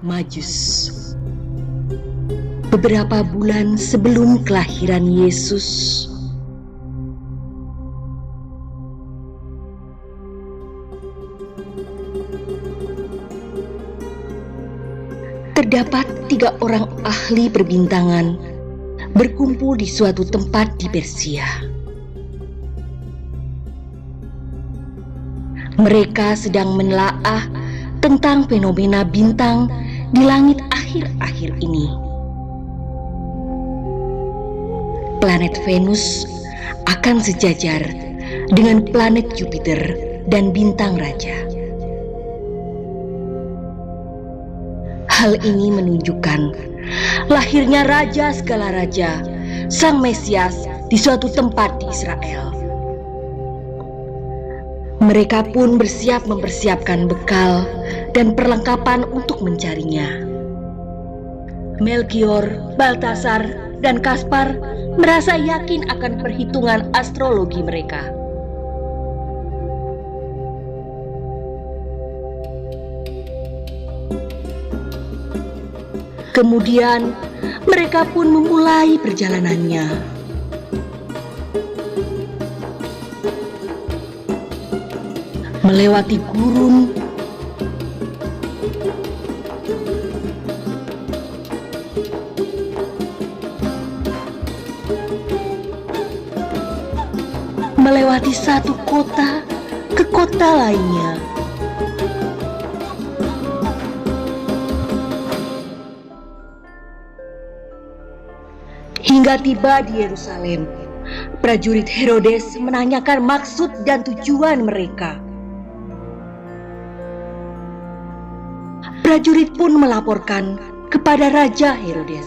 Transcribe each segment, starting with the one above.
Majus. Beberapa bulan sebelum kelahiran Yesus, terdapat 3 orang ahli perbintangan berkumpul di suatu tempat di Persia. Mereka sedang menelaah tentang fenomena bintang di langit akhir-akhir ini. Planet Venus akan sejajar dengan planet Jupiter dan bintang raja. Hal ini menunjukkan lahirnya raja segala raja, Sang Mesias, di suatu tempat di Israel. Mereka pun mempersiapkan bekal dan perlengkapan untuk mencarinya. Melchior, Baltasar, dan Kaspar merasa yakin akan perhitungan astrologi mereka. Kemudian mereka pun memulai perjalanannya. melewati gurun, melewati satu kota ke kota lainnya. Hingga tiba di Yerusalem, prajurit Herodes menanyakan maksud dan tujuan mereka. Prajurit pun melaporkan kepada Raja Herodes.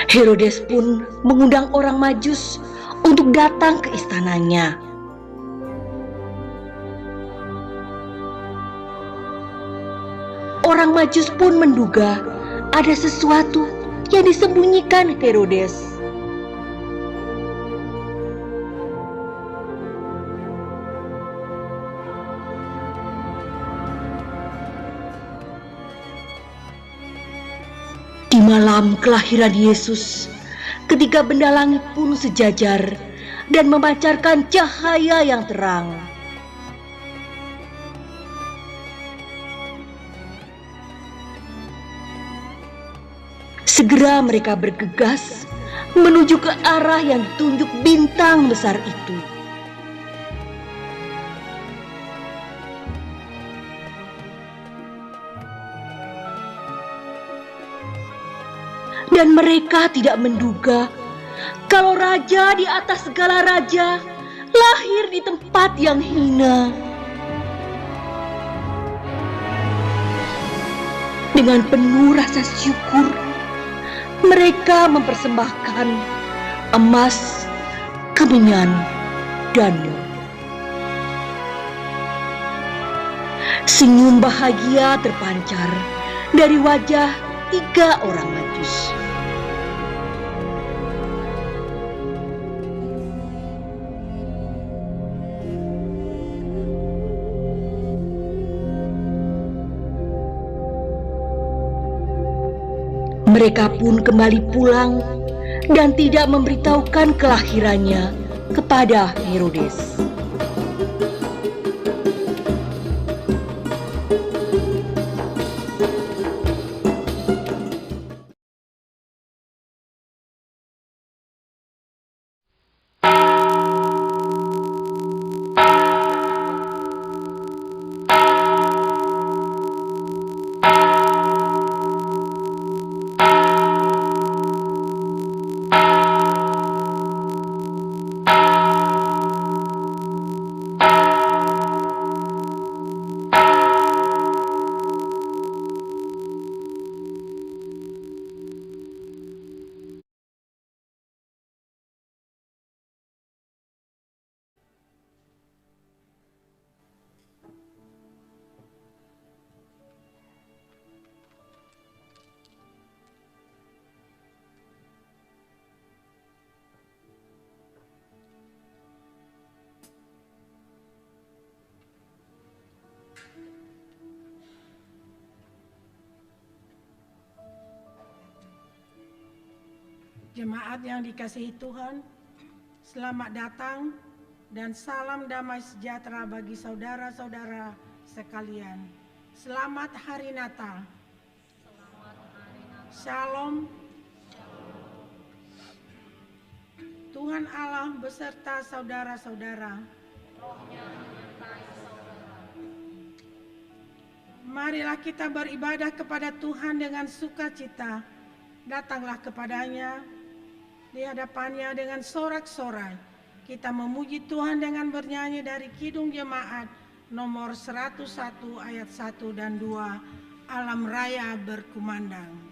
Herodes pun mengundang orang Majus untuk datang ke istananya. Orang Majus pun menduga ada sesuatu yang disembunyikan Herodes. Di malam kelahiran Yesus, ketika benda langit pun sejajar dan memancarkan cahaya yang terang, segera mereka bergegas menuju ke arah yang ditunjuk bintang besar itu. Dan mereka tidak menduga kalau raja di atas segala raja lahir di tempat yang hina. Dengan penuh rasa syukur, mereka mempersembahkan emas, kemenyan, dan nur. Senyum bahagia terpancar dari wajah 3 orang Majus. Mereka pun kembali pulang dan tidak memberitahukan kelahirannya kepada Herodes. Jemaat yang dikasihi Tuhan, selamat datang dan salam damai sejahtera bagi saudara-saudara sekalian. Selamat Hari Natal. Shalom. Tuhan Allah beserta saudara-saudara. Marilah kita beribadah kepada Tuhan dengan sukacita. Datanglah kepadanya di hadapannya dengan sorak-sorai. Kita memuji Tuhan dengan bernyanyi dari Kidung Jemaat nomor 101 ayat 1 dan 2, Alam Raya Berkumandang.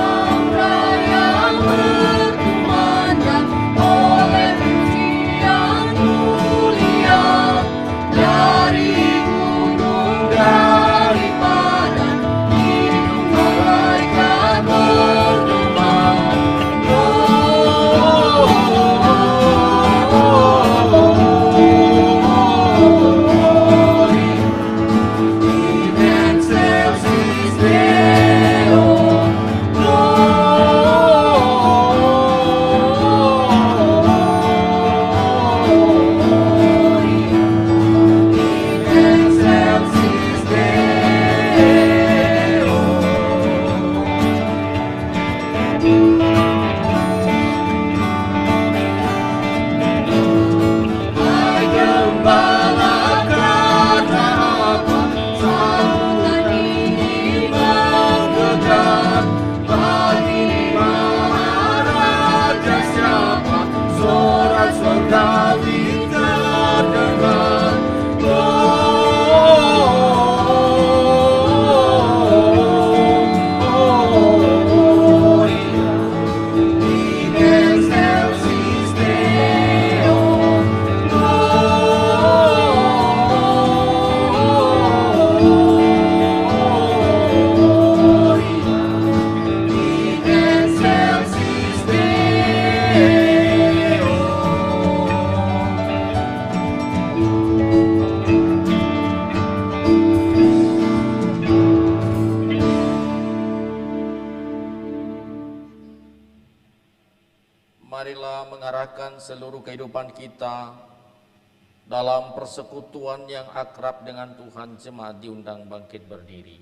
Alam raya berkumandang oleh David terdengar, marilah mengarahkan seluruh kehidupan kita dalam persekutuan yang akrab dengan Tuhan. Jemaat diundang bangkit berdiri.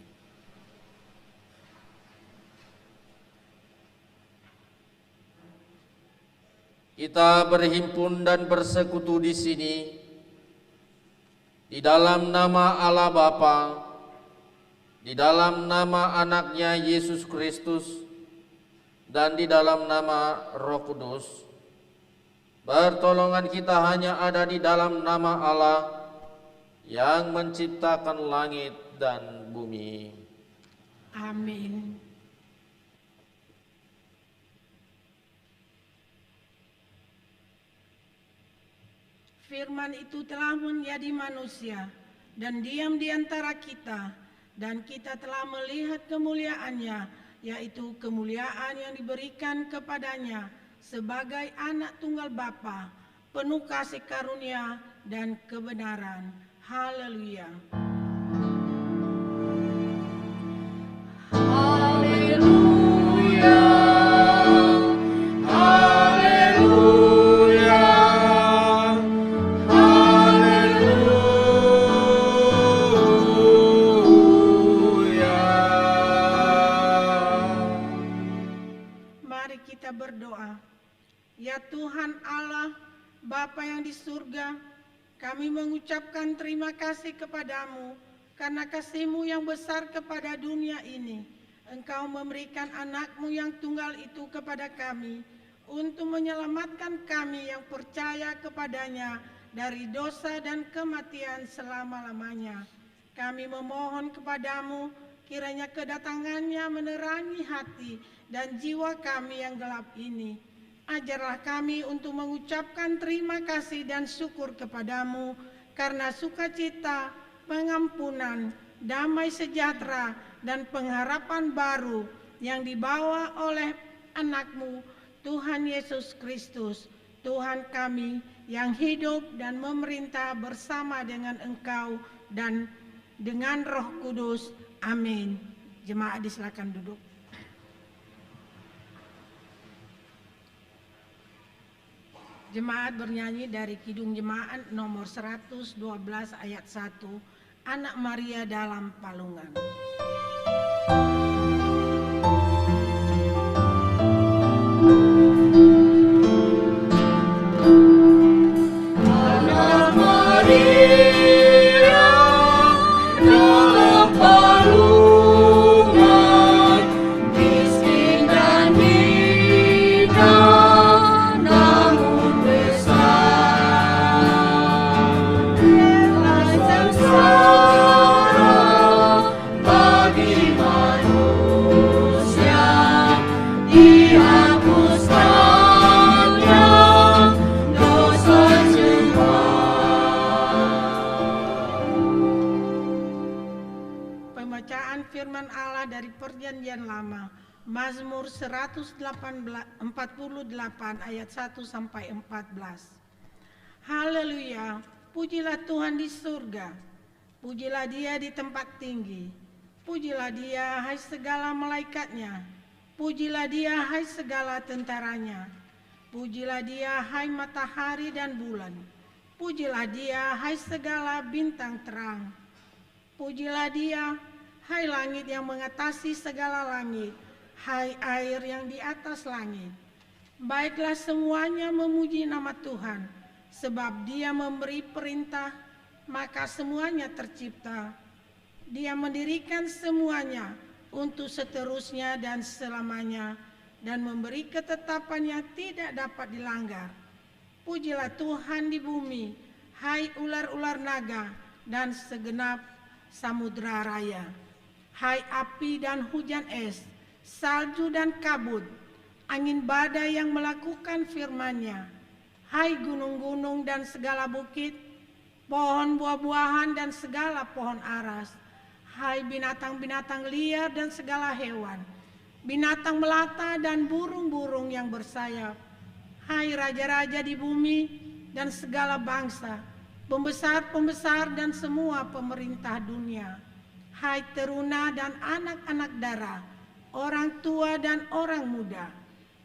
Kita berhimpun dan bersekutu di sini di dalam nama Allah Bapa, di dalam nama anaknya Yesus Kristus, dan di dalam nama Roh Kudus. Pertolongan kita hanya ada di dalam nama Allah yang menciptakan langit dan bumi. Amin. Firman itu telah menjadi manusia dan diam di antara kita, dan kita telah melihat kemuliaannya, yaitu kemuliaan yang diberikan kepadanya sebagai anak tunggal Bapa, penuh kasih karunia dan kebenaran. Haleluya. Berdoa. Ya Tuhan Allah, Bapa yang di surga, kami mengucapkan terima kasih kepadamu karena kasih-Mu yang besar kepada dunia ini. Engkau memberikan anak-Mu yang tunggal itu kepada kami untuk menyelamatkan kami yang percaya kepadanya dari dosa dan kematian selama-lamanya. Kami memohon kepadamu, kiranya kedatangannya menerangi hati dan jiwa kami yang gelap ini. Ajarlah kami untuk mengucapkan terima kasih dan syukur kepadamu karena sukacita, pengampunan, damai sejahtera, dan pengharapan baru yang dibawa oleh anak-Mu, Tuhan Yesus Kristus, Tuhan kami yang hidup dan memerintah bersama dengan Engkau dan dengan Roh Kudus. Amin. Jemaat disilakan duduk. Jemaat bernyanyi dari Kidung Jemaat nomor 112 ayat 1, Anak Maria dalam Palungan. Anak Maria dalam palungan, miskin dan hina, namun besar. Rela sengsara bagi manusia, dihapuskannya dosa semua. Pembacaan firman Allah dari Perjanjian Lama, Mazmur 148 ayat 1 sampai 14. Haleluya, pujilah Tuhan di surga, pujilah Dia di tempat tinggi, pujilah Dia hai segala malaikatnya, pujilah Dia hai segala tentaranya, pujilah Dia hai matahari dan bulan, pujilah Dia hai segala bintang terang, pujilah Dia hai langit yang mengatasi segala langit, hai air yang di atas langit. Baiklah semuanya memuji nama Tuhan, sebab Dia memberi perintah, maka semuanya tercipta. Dia mendirikan semuanya untuk seterusnya dan selamanya, dan memberi ketetapan yang tidak dapat dilanggar. Pujilah Tuhan di bumi, hai ular-ular naga dan segenap samudra raya. Hai api dan hujan es, salju dan kabut, angin badai yang melakukan firman-Nya. Hai gunung-gunung dan segala bukit, pohon buah-buahan dan segala pohon aras. Hai binatang-binatang liar dan segala hewan, binatang melata dan burung-burung yang bersayap. Hai raja-raja di bumi dan segala bangsa, pembesar-pembesar dan semua pemerintah dunia. Hai teruna dan anak-anak dara, orang tua dan orang muda,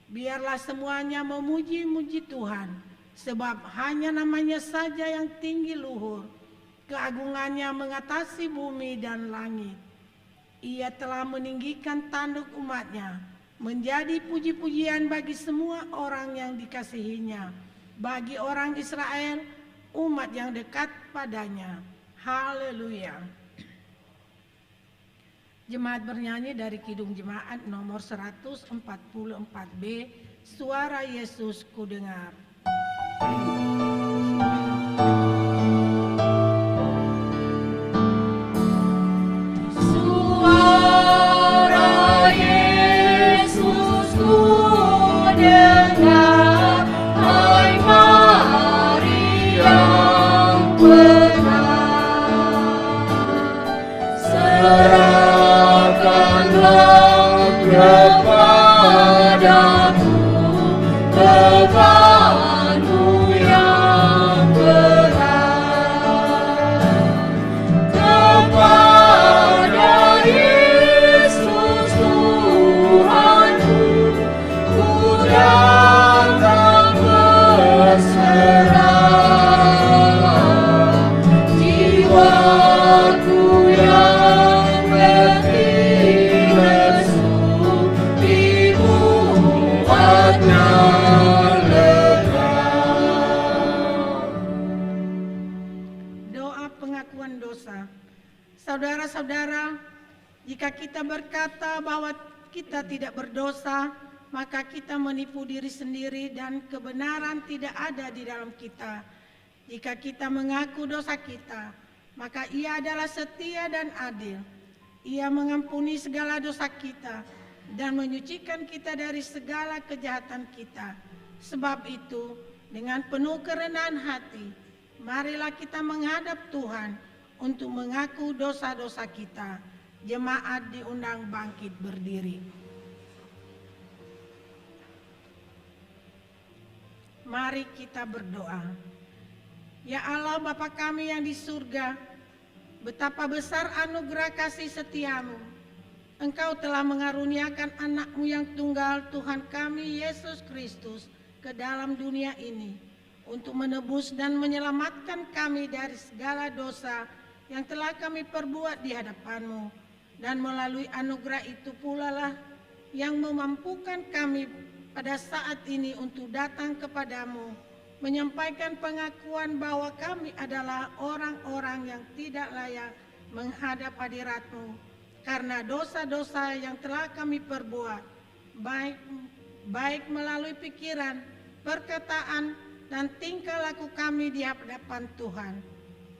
biarlah semuanya memuji-muji Tuhan, sebab hanya namanya saja yang tinggi luhur, keagungannya mengatasi bumi dan langit. Ia telah meninggikan tanduk umat-Nya, menjadi puji-pujian bagi semua orang yang dikasihinya, bagi orang Israel, umat yang dekat padanya. Haleluya. Jemaat bernyanyi dari Kidung Jemaat nomor 144B, Suara Yesus Ku Dengar. Saudara-saudara, jika kita berkata bahwa kita tidak berdosa, maka kita menipu diri sendiri dan kebenaran tidak ada di dalam kita. Jika kita mengaku dosa kita, maka Ia adalah setia dan adil. Ia mengampuni segala dosa kita dan menyucikan kita dari segala kejahatan kita. Sebab itu, dengan penuh kerendahan hati, marilah kita menghadap Tuhan untuk mengaku dosa-dosa kita. Jemaat diundang bangkit berdiri. Mari kita berdoa. Ya Allah Bapa kami yang di surga, betapa besar anugerah kasih setiamu. Engkau telah mengaruniakan anak-Mu yang tunggal, Tuhan kami Yesus Kristus, ke dalam dunia ini untuk menebus dan menyelamatkan kami dari segala dosa yang telah kami perbuat di hadapan-Mu, dan melalui anugerah itu pula lah yang memampukan kami pada saat ini untuk datang kepadamu, menyampaikan pengakuan bahwa kami adalah orang-orang yang tidak layak menghadap hadirat-Mu karena dosa-dosa yang telah kami perbuat, baik melalui pikiran, perkataan, dan tingkah laku kami di hadapan Tuhan.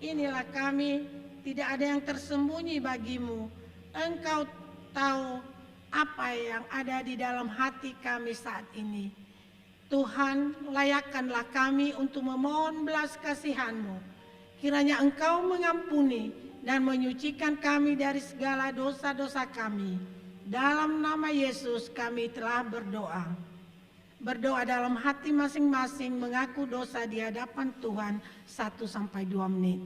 Inilah kami, tidak ada yang tersembunyi bagimu. Engkau tahu apa yang ada di dalam hati kami saat ini. Tuhan, layakkanlah kami untuk memohon belas kasihan-Mu. Kiranya Engkau mengampuni dan menyucikan kami dari segala dosa-dosa kami. Dalam nama Yesus kami telah berdoa. Berdoa dalam hati masing-masing, mengaku dosa di hadapan Tuhan 1-2 menit.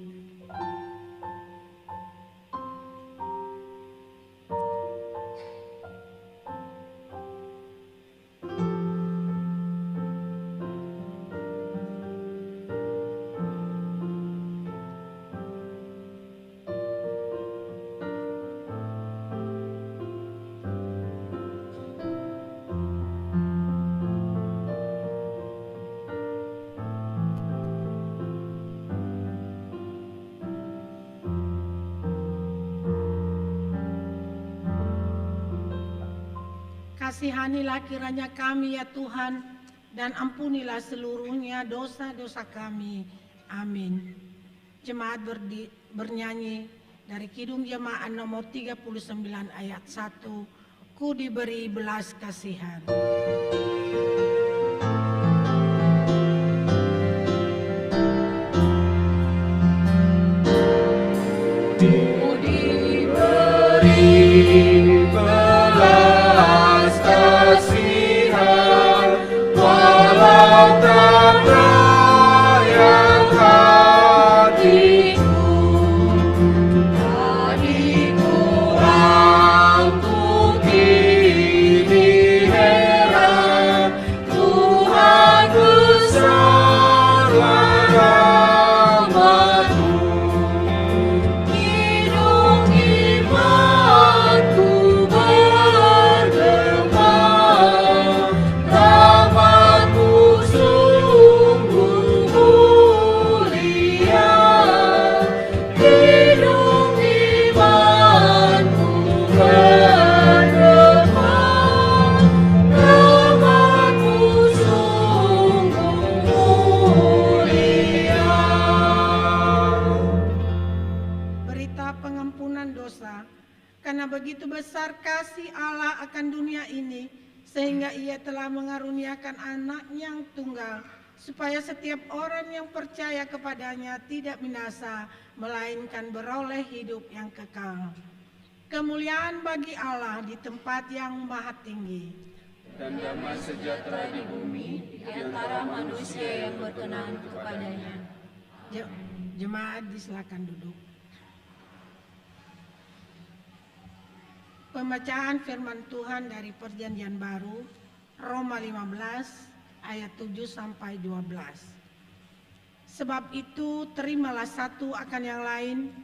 Kasihanilah kiranya kami ya Tuhan, dan ampunilah seluruhnya dosa-dosa kami. Amin. Jemaat bernyanyi dari Kidung Jemaat nomor 39 ayat 1, Ku diberi belas kasihan. Belas kasihan walau tak layak hatiku, hatiku untuk kini heran, Tuhan besarlah rahmat-Mu. Hidung imanku bergema, rahmat-Mu sungguh mulia. Hidung imanku bergema, rahmat-Mu sungguh mulia. Berita pengampunan dosa. Karena begitu besar kasih Allah akan dunia ini, sehingga Ia telah mengaruniakan Anak yang tunggal, supaya setiap orang yang percaya kepadanya tidak binasa, melainkan beroleh hidup yang kekal. Kemuliaan bagi Allah di tempat yang maha tinggi. Dan damai sejahtera di bumi di antara manusia yang berkenan kepadanya. Jemaat disilakan duduk. Pembacaan firman Tuhan dari Perjanjian Baru, Roma 15 ayat 7 sampai 12. Sebab itu terimalah satu akan yang lain,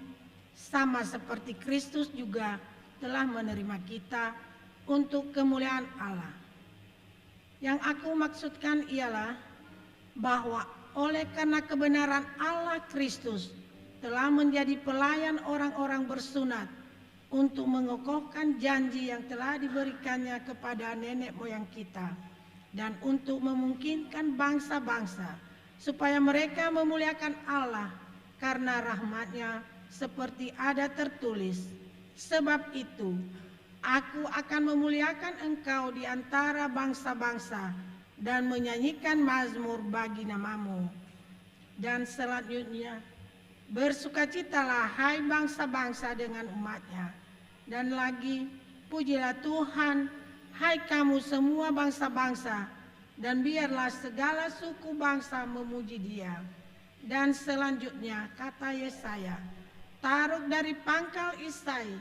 sama seperti Kristus juga telah menerima kita untuk kemuliaan Allah. Yang aku maksudkan ialah bahwa oleh karena kebenaran Allah, Kristus telah menjadi pelayan orang-orang bersunat untuk mengokohkan janji yang telah diberikannya kepada nenek moyang kita, dan untuk memungkinkan bangsa-bangsa supaya mereka memuliakan Allah karena rahmat-Nya, seperti ada tertulis, sebab itu aku akan memuliakan engkau di antara bangsa-bangsa dan menyanyikan mazmur bagi nama-Mu. Dan selanjutnya, bersukacitalah hai bangsa-bangsa dengan umat-Nya. Dan lagi, pujilah Tuhan, hai kamu semua bangsa-bangsa, dan biarlah segala suku bangsa memuji Dia. Dan selanjutnya kata Yesaya, Taruk dari pangkal Isai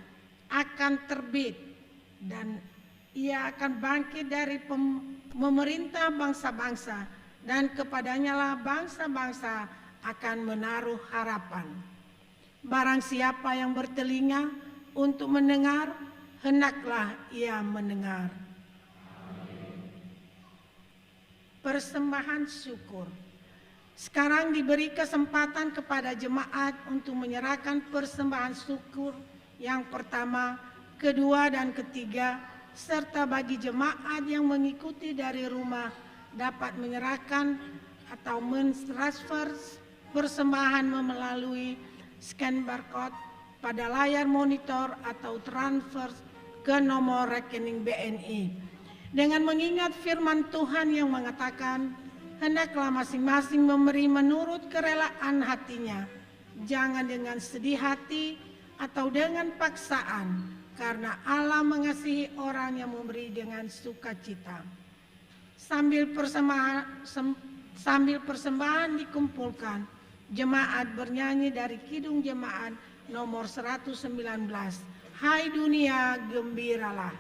akan terbit, dan Ia akan bangkit dari memerintah bangsa-bangsa, dan kepadanya lah bangsa-bangsa akan menaruh harapan. Barang siapa yang bertelinga untuk mendengar, hendaklah ia mendengar. Persembahan syukur. Sekarang diberi kesempatan kepada jemaat untuk menyerahkan persembahan syukur yang pertama, kedua, dan ketiga, serta bagi jemaat yang mengikuti dari rumah dapat menyerahkan atau mentransfer persembahan melalui scan barcode pada layar monitor atau transfer ke nomor rekening BNI. Dengan mengingat firman Tuhan yang mengatakan, hendaklah masing-masing memberi menurut kerelaan hatinya, jangan dengan sedih hati atau dengan paksaan, karena Allah mengasihi orang yang memberi dengan sukacita. Sambil persembahan dikumpulkan, jemaat bernyanyi dari Kidung Jemaat nomor 119, Hai dunia gembiralah.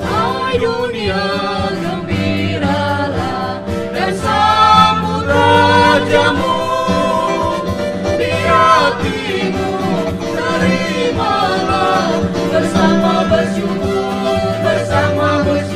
Hai dunia gembiralah dan sambut Rajamu. Di hatimu terimalah bersama bersyukur, bersama bersyukur.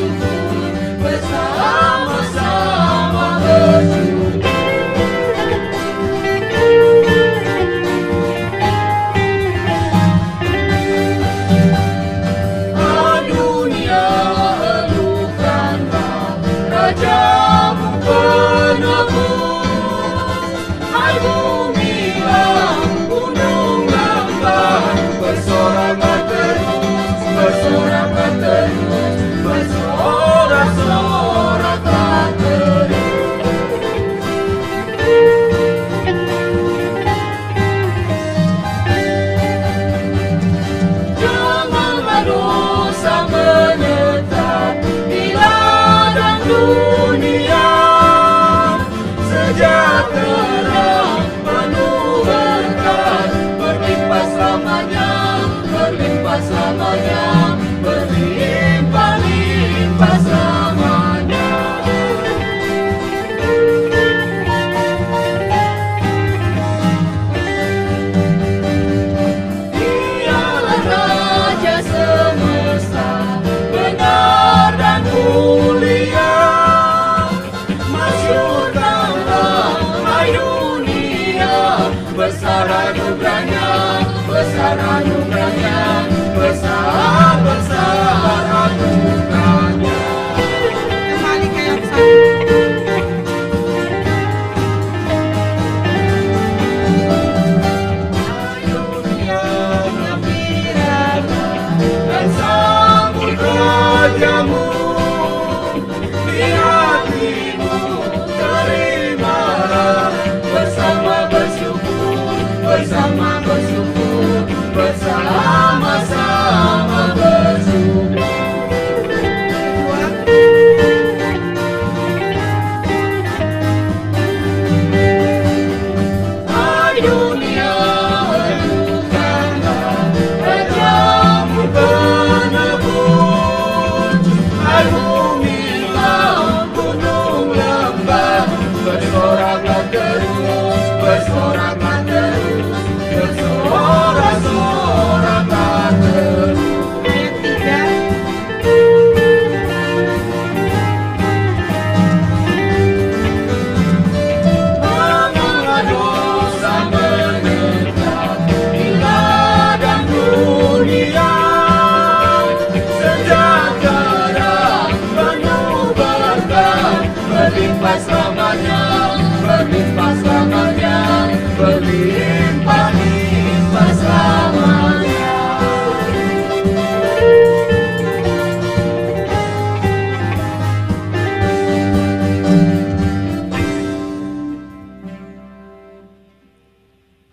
menebus. Hai bumilah, gunung lembah, bersoraklah terus, bersoraklah terus, bersorak-soraklah terus. Janganlah dosa menetap di ladang dunia, sejahtera penuh berkat, berlimpah selamanya, berlimpah selamanya, berlimpah-limpah selamanya. Dialah Raja semesta, benar dan mulia. Masyurkanlah hai dunia, besar anugerahnya, besar anugerahnya, besar anugerahnya. Kembali ke ayat 1. Dunia gembiralah dan sambut rajamu, di hatimu terimalah, bersama bersyukur, bersama bersyukur, bersama-sama bersyukur. Hai dunia, ajukanlah rajamu penebus. Hai bumilah, gunung lembah, bersoraklah terus, bersoraklah terus, bersorak-soraklah terus. Ayat 3. Janganlah dosa menetap di ladang dunia, sejahtera penuh berkat, berlimpah selamanya, berlimpah selamanya, berlimpah-limpah selamanya.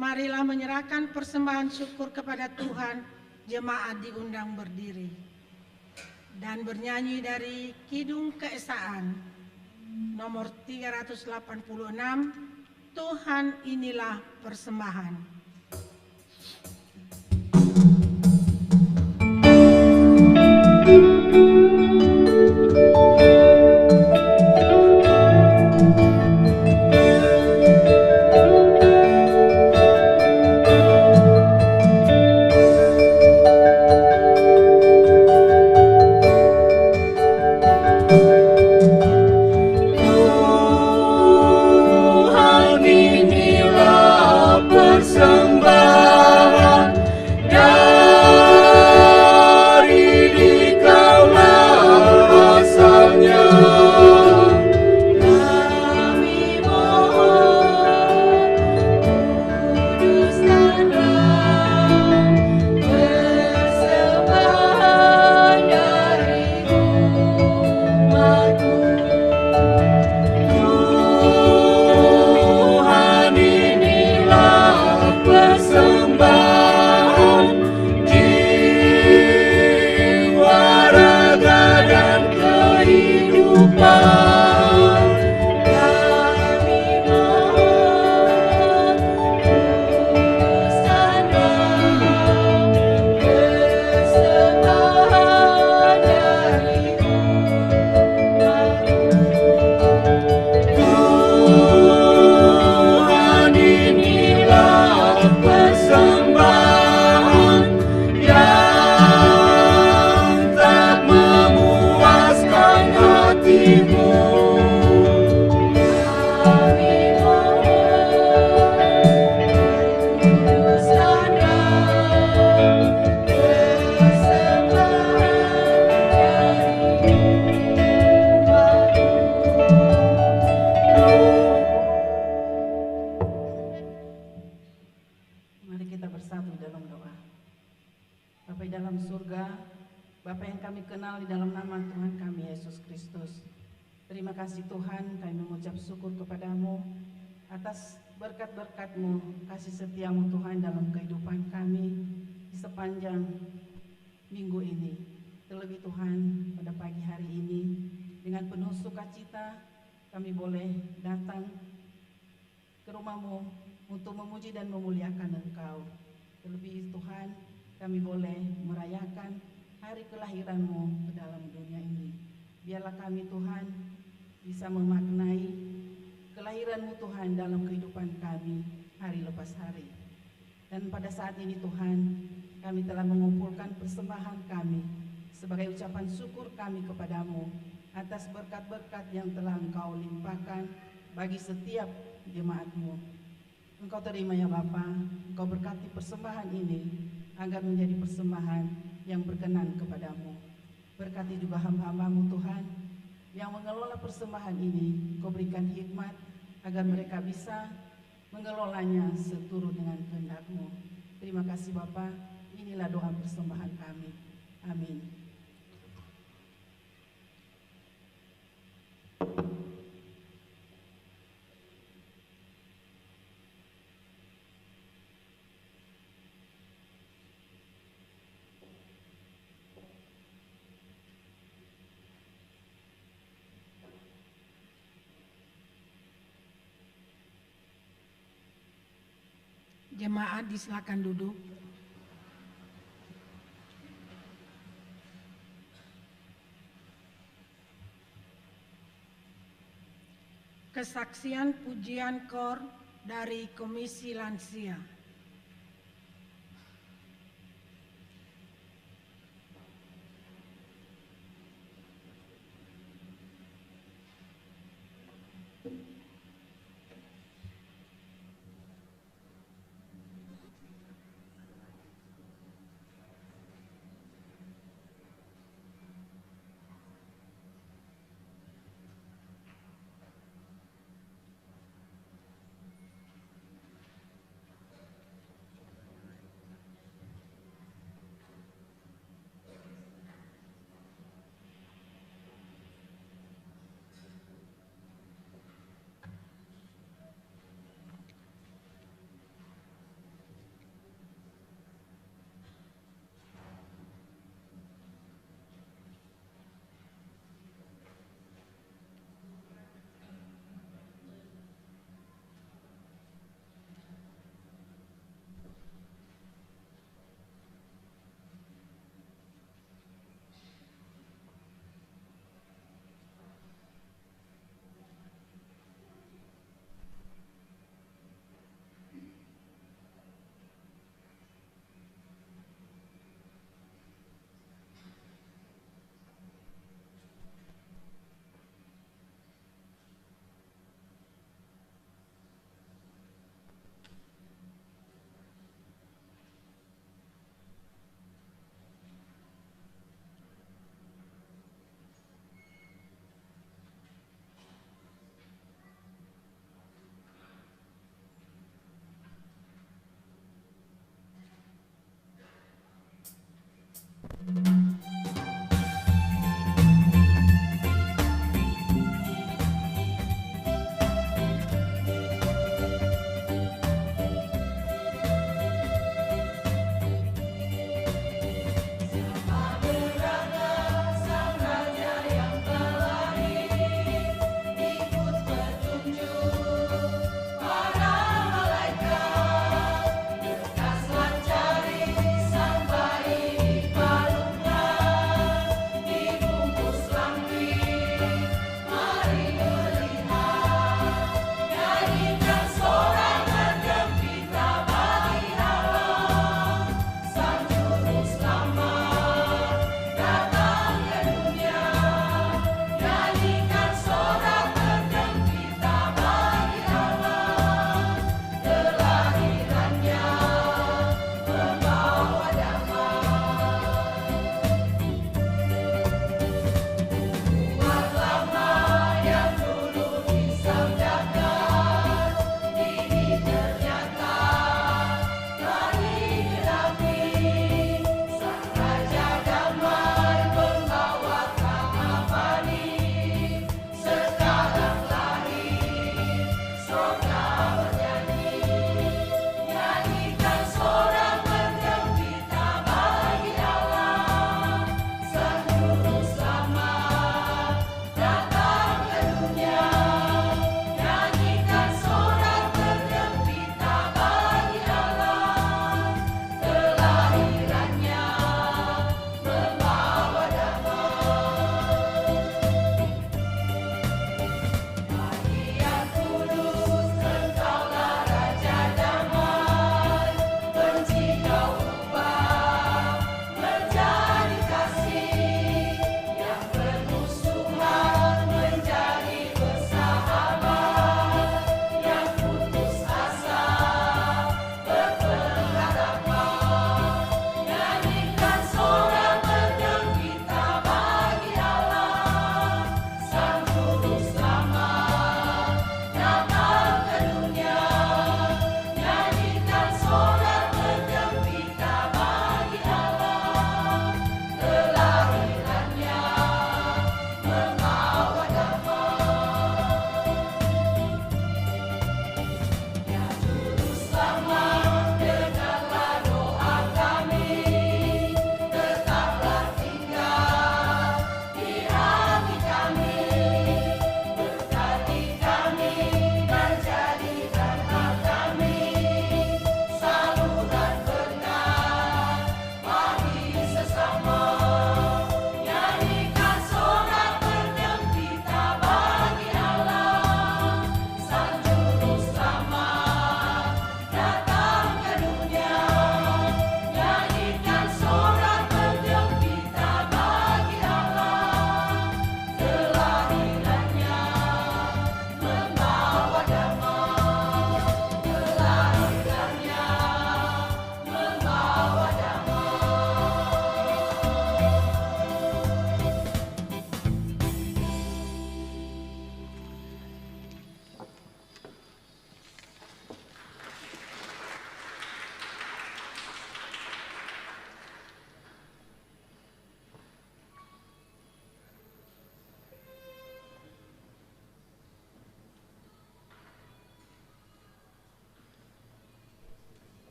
Marilah menyerahkan persembahan syukur kepada Tuhan. Jemaat diundang berdiri dan bernyanyi dari Kidung Keesaan nomor 386, Tuhan inilah persembahan. Tuhan inilah persembahan dari di surga, Bapa yang kami kenal di dalam nama Tuhan kami Yesus Kristus. Terima kasih Tuhan, kami mengucap syukur kepadamu atas berkat-berkat-Mu, kasih setia-Mu Tuhan dalam kehidupan kami di sepanjang minggu ini. Terlebih Tuhan, pada pagi hari ini dengan penuh sukacita kami boleh datang ke rumah-Mu untuk memuji dan memuliakan Engkau. Terlebih Tuhan, kami boleh merayakan hari kelahiran-Mu ke dalam dunia ini. Biarlah kami Tuhan bisa memaknai kelahiran-Mu Tuhan dalam kehidupan kami hari lepas hari. Dan pada saat ini Tuhan, kami telah mengumpulkan persembahan kami sebagai ucapan syukur kami kepadamu atas berkat-berkat yang telah Engkau limpahkan bagi setiap jemaat-Mu. Engkau terima ya Bapa, Engkau berkati persembahan ini agar menjadi persembahan yang berkenan kepadamu. Berkati juga hamba-hamba-Mu Tuhan yang mengelola persembahan ini, Engkau berikan hikmat agar mereka bisa mengelolanya seturut dengan kehendak-Mu. Terima kasih Bapa, inilah doa persembahan kami. Amin. Jemaat disilakan duduk. Kesaksian pujian KOR dari Komisi Lansia.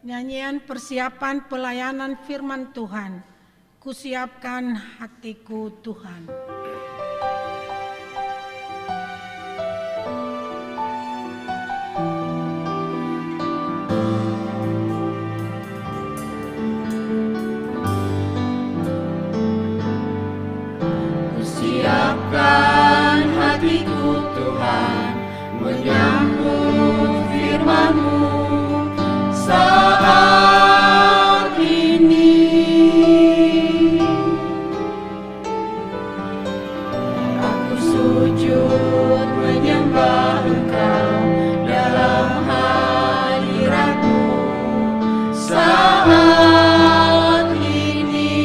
Nyanyian persiapan pelayanan firman Tuhan. Kusiapkan hatiku Tuhan. Siapkan hatiku Tuhan menyambut firman-Mu saat ini. Aku sujud menyembah Engkau dalam hadirat-Mu saat ini.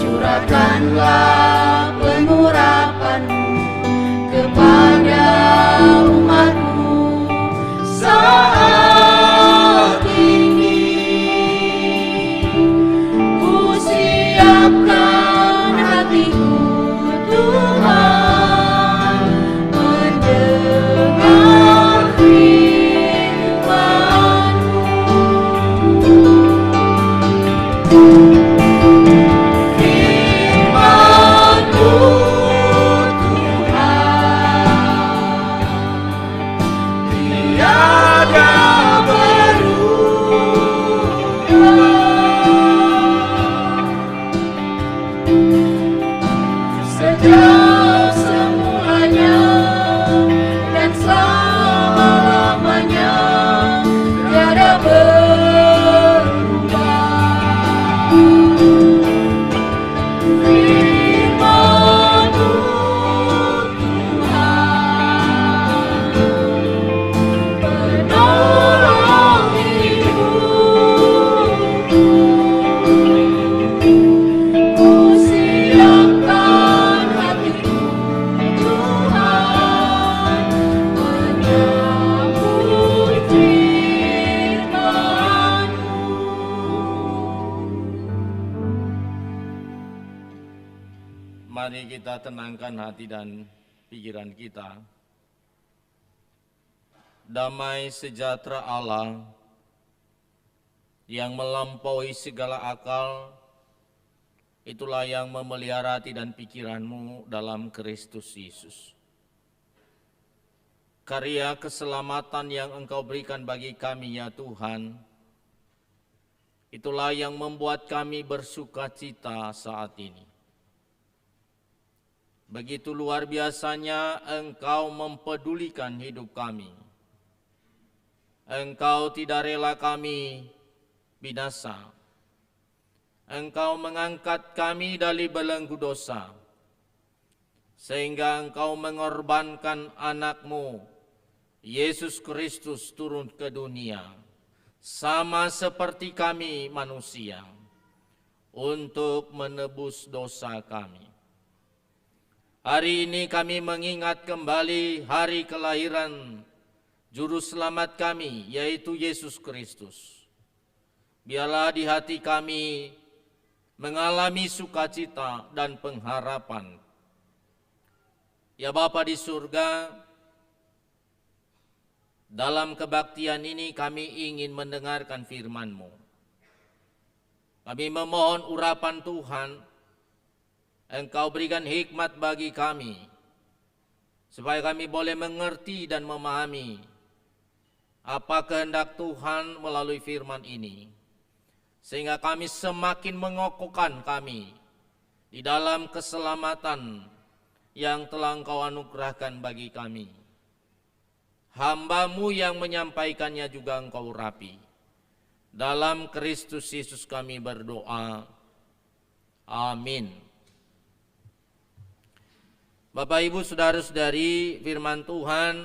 Curahkanlah pengurapan-Mu kepada umat-Mu saat ini. Ku siapkan hatiku Tuhan mendengar firman-Mu. Sejak semulanya dan selama-lamanya tiada berubah. Firman-Mu Tuhan penolong hidupku. Ku siapkan hatiku Tuhan menyambut firman-Mu. Mari kita tenangkan hati dan pikiran kita. Damai sejahtera Allah yang melampaui segala akal, itulah yang memelihara hati dan pikiranmu dalam Kristus Yesus. Karya keselamatan yang Engkau berikan bagi kami ya Tuhan, itulah yang membuat kami bersukacita saat ini. Begitu luar biasanya Engkau mempedulikan hidup kami. Engkau tidak rela kami binasa. Engkau mengangkat kami dari belenggu dosa, sehingga Engkau mengorbankan anak-Mu, Yesus Kristus turun ke dunia, sama seperti kami manusia, untuk menebus dosa kami. Hari ini kami mengingat kembali hari kelahiran Juru Selamat kami, yaitu Yesus Kristus. Biarlah di hati kami mengalami sukacita dan pengharapan. Ya Bapa di surga, dalam kebaktian ini kami ingin mendengarkan firman-Mu. Kami memohon urapan Tuhan, Engkau berikan hikmat bagi kami, supaya kami boleh mengerti dan memahami apa kehendak Tuhan melalui firman ini, sehingga kami semakin mengokohkan kami di dalam keselamatan yang telah Engkau anugerahkan bagi kami. Hamba-Mu yang menyampaikannya juga Engkau urapi. Dalam Kristus Yesus kami berdoa. Amin. Bapak Ibu saudara-saudari, firman Tuhan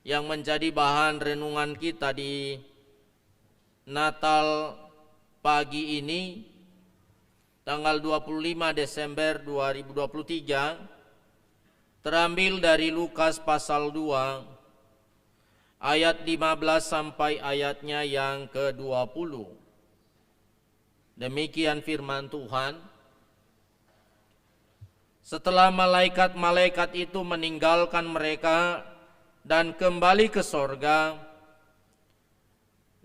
yang menjadi bahan renungan kita di Natal pagi ini, tanggal 25 Desember 2023, terambil dari Lukas pasal 2, ayat 15 sampai ayatnya yang ke-20. Demikian firman Tuhan. Setelah malaikat-malaikat itu meninggalkan mereka dan kembali ke sorga,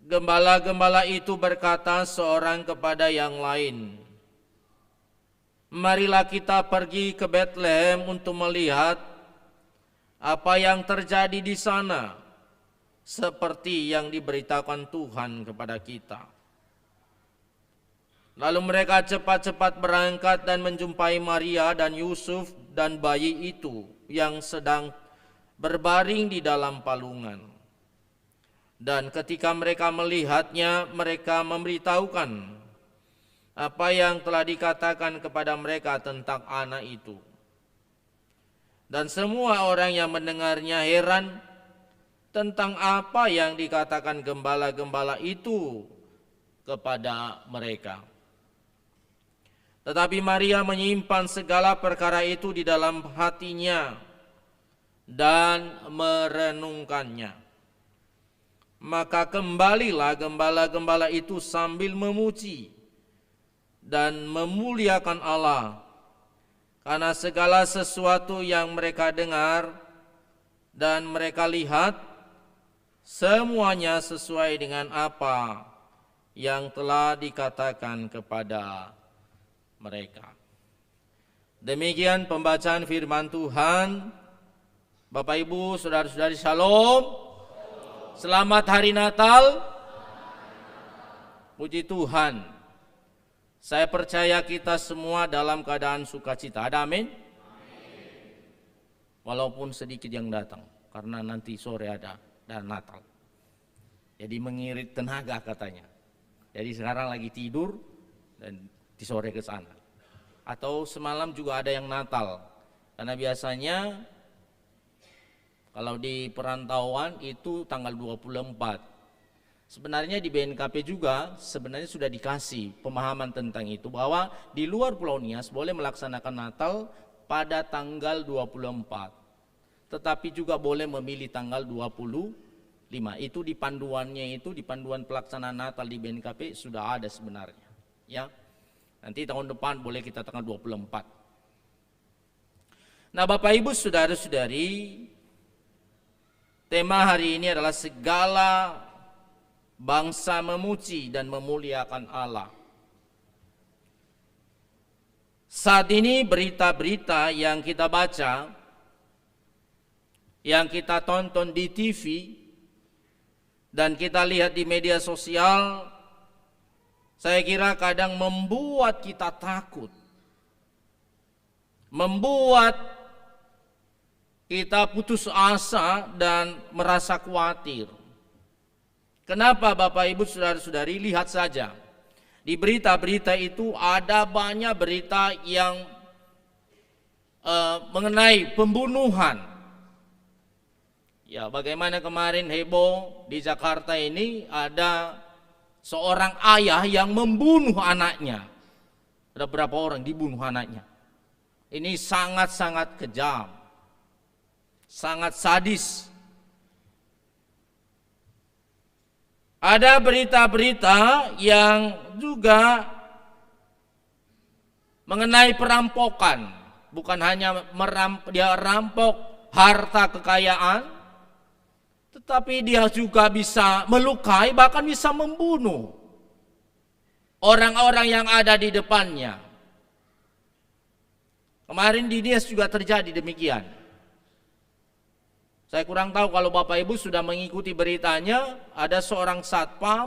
gembala-gembala itu berkata seorang kepada yang lain, "Marilah kita pergi ke Betlehem untuk melihat apa yang terjadi di sana, seperti yang diberitakan Tuhan kepada kita." Lalu mereka cepat-cepat berangkat dan menjumpai Maria dan Yusuf dan bayi itu yang sedang berbaring di dalam palungan. Dan ketika mereka melihatnya, mereka memberitahukan apa yang telah dikatakan kepada mereka tentang anak itu. Dan semua orang yang mendengarnya heran tentang apa yang dikatakan gembala-gembala itu kepada mereka. Tetapi Maria menyimpan segala perkara itu di dalam hatinya dan merenungkannya. Maka kembalilah gembala-gembala itu sambil memuji dan memuliakan Allah, karena segala sesuatu yang mereka dengar dan mereka lihat, semuanya sesuai dengan apa yang telah dikatakan kepada mereka. Demikian pembacaan firman Tuhan. Bapak Ibu, saudara-saudari, shalom. Selamat hari Natal. Puji Tuhan. Saya percaya kita semua dalam keadaan sukacita. Ada amin? Walaupun sedikit yang datang, karena nanti sore ada dan Natal. Jadi mengirit tenaga katanya. Jadi sekarang lagi tidur dan di sore ke sana. Atau semalam juga ada yang Natal. Karena biasanya kalau di perantauan itu tanggal 24. Sebenarnya di BNKP juga sebenarnya sudah dikasih pemahaman tentang itu, bahwa di luar Pulau Nias boleh melaksanakan Natal pada tanggal 24. Tetapi juga boleh memilih tanggal 25. Itu di panduannya, itu di panduan pelaksanaan Natal di BNKP sudah ada sebenarnya. Ya. Nanti tahun depan boleh kita tanggal 24. Nah, Bapak Ibu, saudara-saudari, tema hari ini adalah segala bangsa memuji dan memuliakan Allah. Saat ini berita-berita yang kita baca, yang kita tonton di TV, dan kita lihat di media sosial, saya kira kadang membuat kita takut, membuat kita putus asa dan merasa khawatir. Kenapa Bapak Ibu saudara-saudari? Lihat saja. Di berita-berita itu ada banyak berita yang mengenai pembunuhan. Ya, bagaimana kemarin heboh di Jakarta ini ada seorang ayah yang membunuh anaknya. Ada berapa orang dibunuh anaknya. Ini sangat-sangat kejam. Sangat sadis. Ada berita-berita yang juga mengenai perampokan. Bukan hanya dia rampok harta kekayaan, tetapi dia juga bisa melukai, bahkan bisa membunuh orang-orang yang ada di depannya. Kemarin di Nias juga terjadi demikian. Saya kurang tahu kalau Bapak Ibu sudah mengikuti beritanya, ada seorang satpam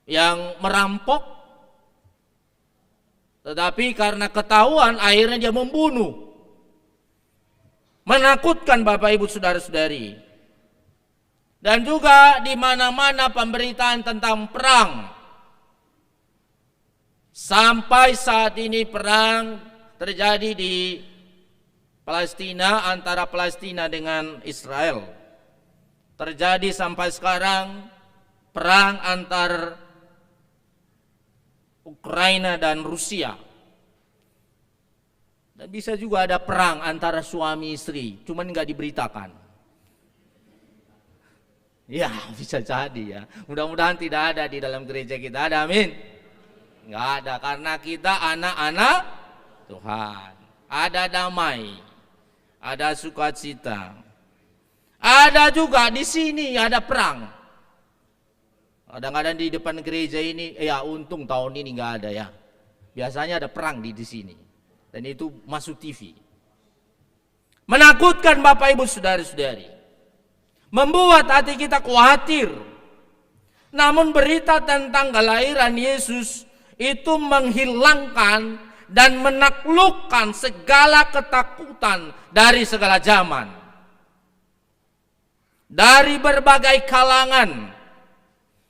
yang merampok, tetapi karena ketahuan akhirnya dia membunuh. Menakutkan Bapak Ibu saudara-saudari. Dan juga di mana-mana pemberitaan tentang perang. Sampai saat ini perang terjadi di Palestina, antara Palestina dengan Israel. Terjadi sampai sekarang perang antar Ukraina dan Rusia. Dan bisa juga ada perang antara suami istri, cuman nggak diberitakan. Ya, bisa jadi ya. Mudah-mudahan tidak ada di dalam gereja kita. Ada, amin? Nggak ada, karena kita anak-anak Tuhan. Ada damai, ada sukacita, Ada juga di sini ada perang. Kadang-kadang di depan gereja ini, ya untung tahun ini nggak ada ya. Biasanya ada perang di sini. Dan itu masuk TV. Menakutkan Bapak Ibu Saudara-saudari. Membuat hati kita khawatir. Namun berita tentang kelahiran Yesus itu menghilangkan dan menaklukkan segala ketakutan dari segala zaman. Dari berbagai kalangan.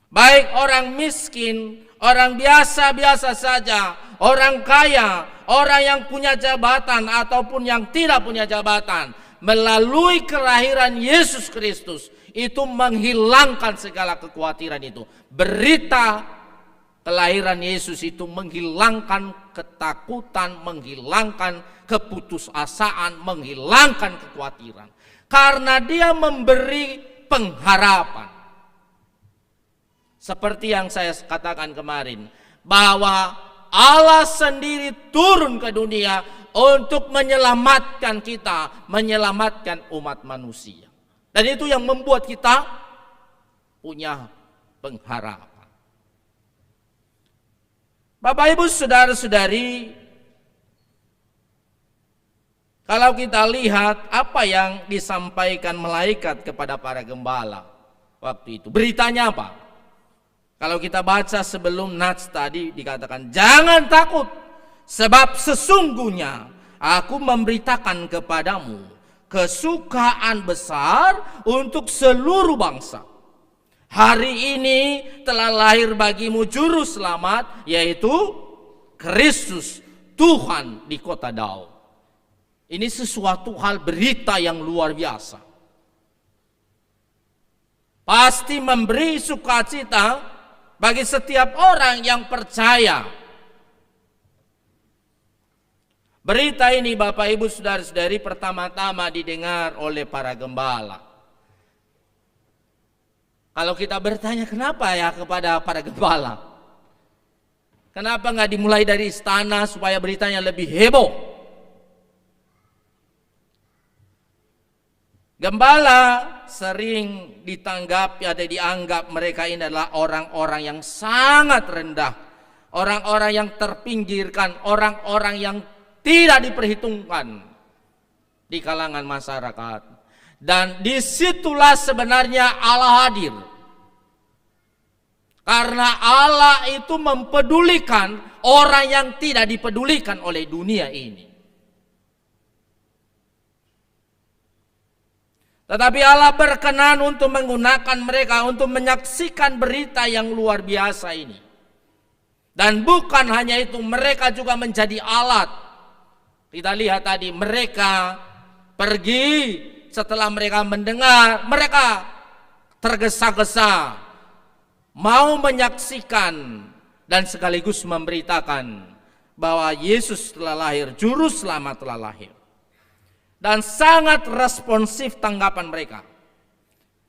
Baik orang miskin, orang biasa-biasa saja, orang kaya, orang yang punya jabatan ataupun yang tidak punya jabatan, melalui kelahiran Yesus Kristus itu menghilangkan segala kekhawatiran itu. Berita kelahiran Yesus itu menghilangkan ketakutan, menghilangkan keputusasaan, menghilangkan kekhawatiran. Karena dia memberi pengharapan. Seperti yang saya katakan kemarin, bahwa Allah sendiri turun ke dunia untuk menyelamatkan kita, menyelamatkan umat manusia. Dan itu yang membuat kita punya pengharapan. Bapak Ibu Saudara-saudari, kalau kita lihat apa yang disampaikan malaikat kepada para gembala waktu itu, beritanya apa? Kalau kita baca sebelum nats tadi dikatakan, jangan takut, sebab sesungguhnya aku memberitakan kepadamu kesukaan besar untuk seluruh bangsa. Hari ini telah lahir bagimu juru selamat, yaitu Kristus Tuhan di kota Daud. Ini sesuatu hal berita yang luar biasa. Pasti memberi sukacita bagi setiap orang yang percaya. Berita ini Bapak Ibu Saudara-saudari pertama-tama didengar oleh para gembala. Kalau kita bertanya kenapa ya kepada para gembala? Kenapa nggak dimulai dari istana supaya beritanya lebih heboh? Gembala sering ditanggapi atau dianggap mereka ini adalah orang-orang yang sangat rendah, orang-orang yang terpinggirkan, orang-orang yang tidak diperhitungkan di kalangan masyarakat. Dan disitulah sebenarnya Allah hadir. Karena Allah itu mempedulikan orang yang tidak dipedulikan oleh dunia ini. Tetapi Allah berkenan untuk menggunakan mereka untuk menyaksikan berita yang luar biasa ini. Dan bukan hanya itu, mereka juga menjadi alat. Kita lihat tadi, mereka pergi setelah mereka mendengar, mereka tergesa-gesa mau menyaksikan dan sekaligus memberitakan bahwa Yesus telah lahir, juru selamat telah lahir. Dan sangat responsif tanggapan mereka.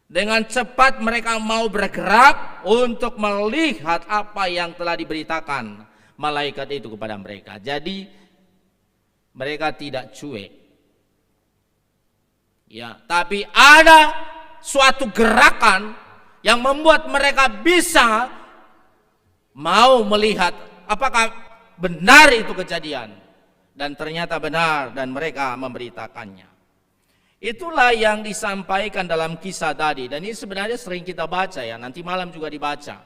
Dengan cepat mereka mau bergerak untuk melihat apa yang telah diberitakan malaikat itu kepada mereka. Jadi mereka tidak cuek. Ya, tapi ada suatu gerakan yang membuat mereka bisa mau melihat apakah benar itu kejadian. Dan ternyata benar dan mereka memberitakannya. Itulah yang disampaikan dalam kisah tadi. Dan ini sebenarnya sering kita baca ya. Nanti malam juga dibaca.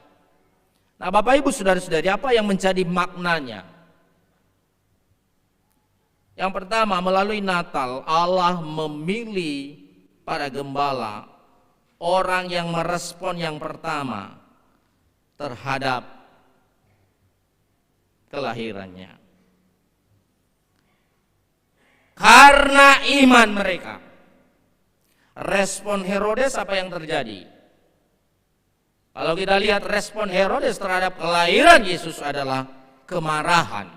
Nah Bapak Ibu Saudara-saudari, apa yang menjadi maknanya? Yang pertama, melalui Natal Allah memilih para gembala, orang yang merespon yang pertama terhadap kelahirannya. Karena iman mereka. Respon Herodes apa yang terjadi? Kalau kita lihat respon Herodes terhadap kelahiran Yesus adalah kemarahan.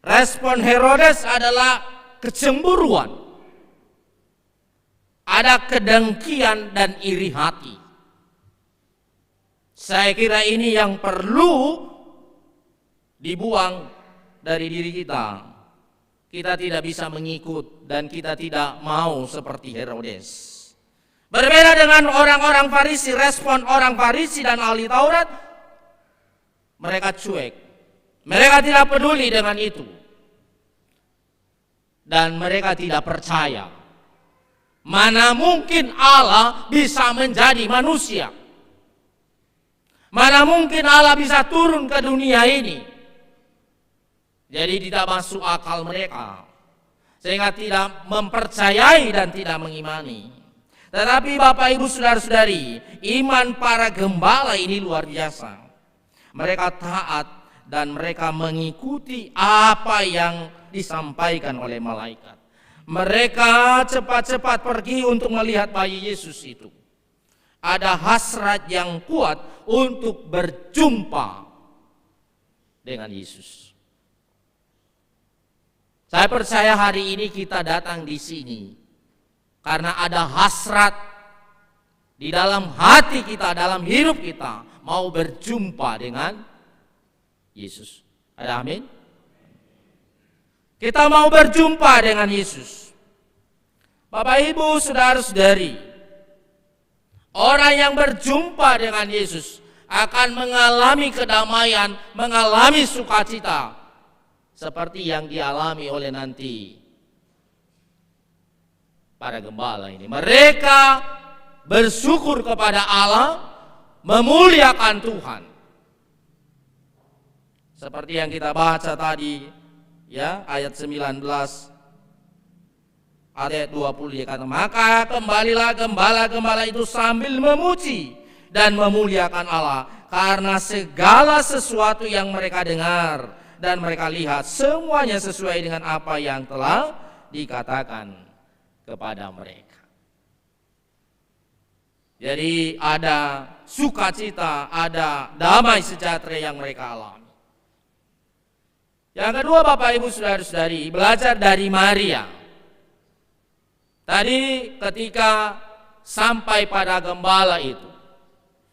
Respon Herodes adalah kecemburuan. Ada kedengkian dan iri hati. Saya kira ini yang perlu dibuang dari diri kita. kita tidak bisa mengikut dan kita tidak mau seperti Herodes. Berbeda dengan orang-orang Farisi, respon orang Farisi dan ahli Taurat, mereka cuek. Mereka tidak peduli dengan itu. Dan mereka tidak percaya. Mana mungkin Allah bisa menjadi manusia? Mana mungkin Allah bisa turun ke dunia ini? Jadi tidak masuk akal mereka, sehingga tidak mempercayai dan tidak mengimani. Tetapi Bapak Ibu Saudara-saudari, iman para gembala ini luar biasa. Mereka taat dan mereka mengikuti apa yang disampaikan oleh malaikat. Mereka cepat-cepat pergi untuk melihat bayi Yesus itu. Ada hasrat yang kuat untuk berjumpa dengan Yesus. Saya percaya hari ini kita datang di sini karena ada hasrat di dalam hati kita, dalam hidup kita, mau berjumpa dengan Yesus. Ada amin? Kita mau berjumpa dengan Yesus. Bapak Ibu Saudara-saudari, orang yang berjumpa dengan Yesus akan mengalami kedamaian, mengalami sukacita seperti yang dialami oleh nanti para gembala ini. Mereka bersyukur kepada Allah, memuliakan Tuhan. Seperti yang kita baca tadi, ya, ayat 19 ayat 20 dia kata, maka kembalilah gembala-gembala itu sambil memuji dan memuliakan Allah karena segala sesuatu yang mereka dengar dan mereka lihat semuanya sesuai dengan apa yang telah dikatakan kepada mereka. Jadi ada sukacita, ada damai sejahtera yang mereka alami. Yang kedua Bapak Ibu Saudara-saudari, belajar dari Maria. Tadi ketika sampai pada gembala itu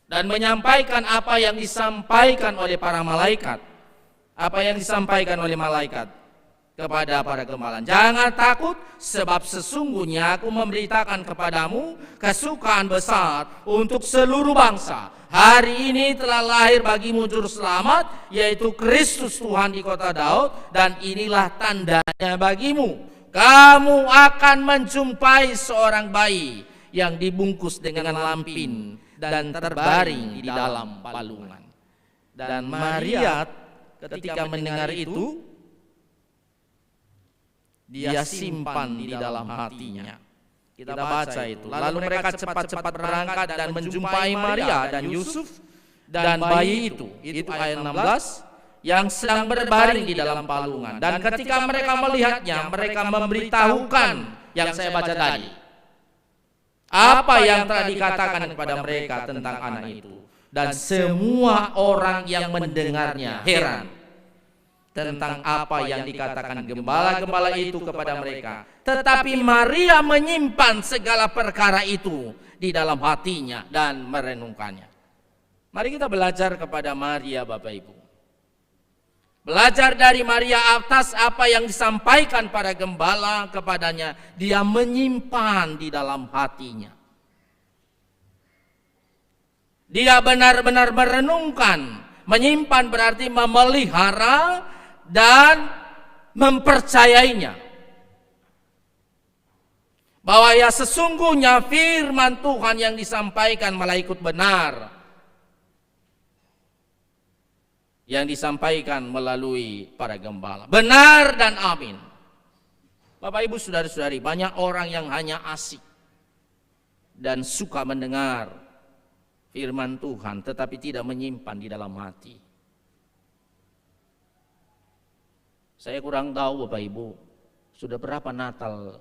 dan menyampaikan apa yang disampaikan oleh para malaikat, apa yang disampaikan oleh malaikat kepada para gembala. Jangan takut, sebab sesungguhnya aku memberitakan kepadamu kesukaan besar untuk seluruh bangsa. Hari ini telah lahir bagimu juru selamat, yaitu Kristus Tuhan di kota Daud, dan inilah tandanya bagimu. Kamu akan menjumpai seorang bayi yang dibungkus dengan lampin dan terbaring di dalam palungan. Dan Maria ketika mendengar itu, dia simpan di dalam hatinya. Kita baca itu. Lalu mereka cepat-cepat berangkat dan menjumpai Maria dan Yusuf dan bayi itu. Itu ayat 16 yang sedang berbaring di dalam palungan. Dan ketika mereka melihatnya, mereka memberitahukan yang saya baca tadi. Apa yang telah dikatakan kepada mereka tentang anak itu. Dan semua orang yang mendengarnya heran tentang apa yang dikatakan gembala-gembala itu kepada mereka. Tetapi Maria menyimpan segala perkara itu di dalam hatinya dan merenungkannya. Mari kita belajar kepada Maria, Bapak Ibu. Belajar dari Maria atas apa yang disampaikan para gembala kepadanya. Dia menyimpan di dalam hatinya. Dia benar-benar merenungkan. Menyimpan berarti memelihara dan mempercayainya. Bahwa ya sesungguhnya firman Tuhan yang disampaikan malaikat benar. Yang disampaikan melalui para gembala. Benar dan amin. Bapak Ibu Saudara-saudari, banyak orang yang hanya asik dan suka mendengar firman Tuhan tetapi tidak menyimpan di dalam hati. Saya kurang tahu Bapak Ibu, sudah berapa Natal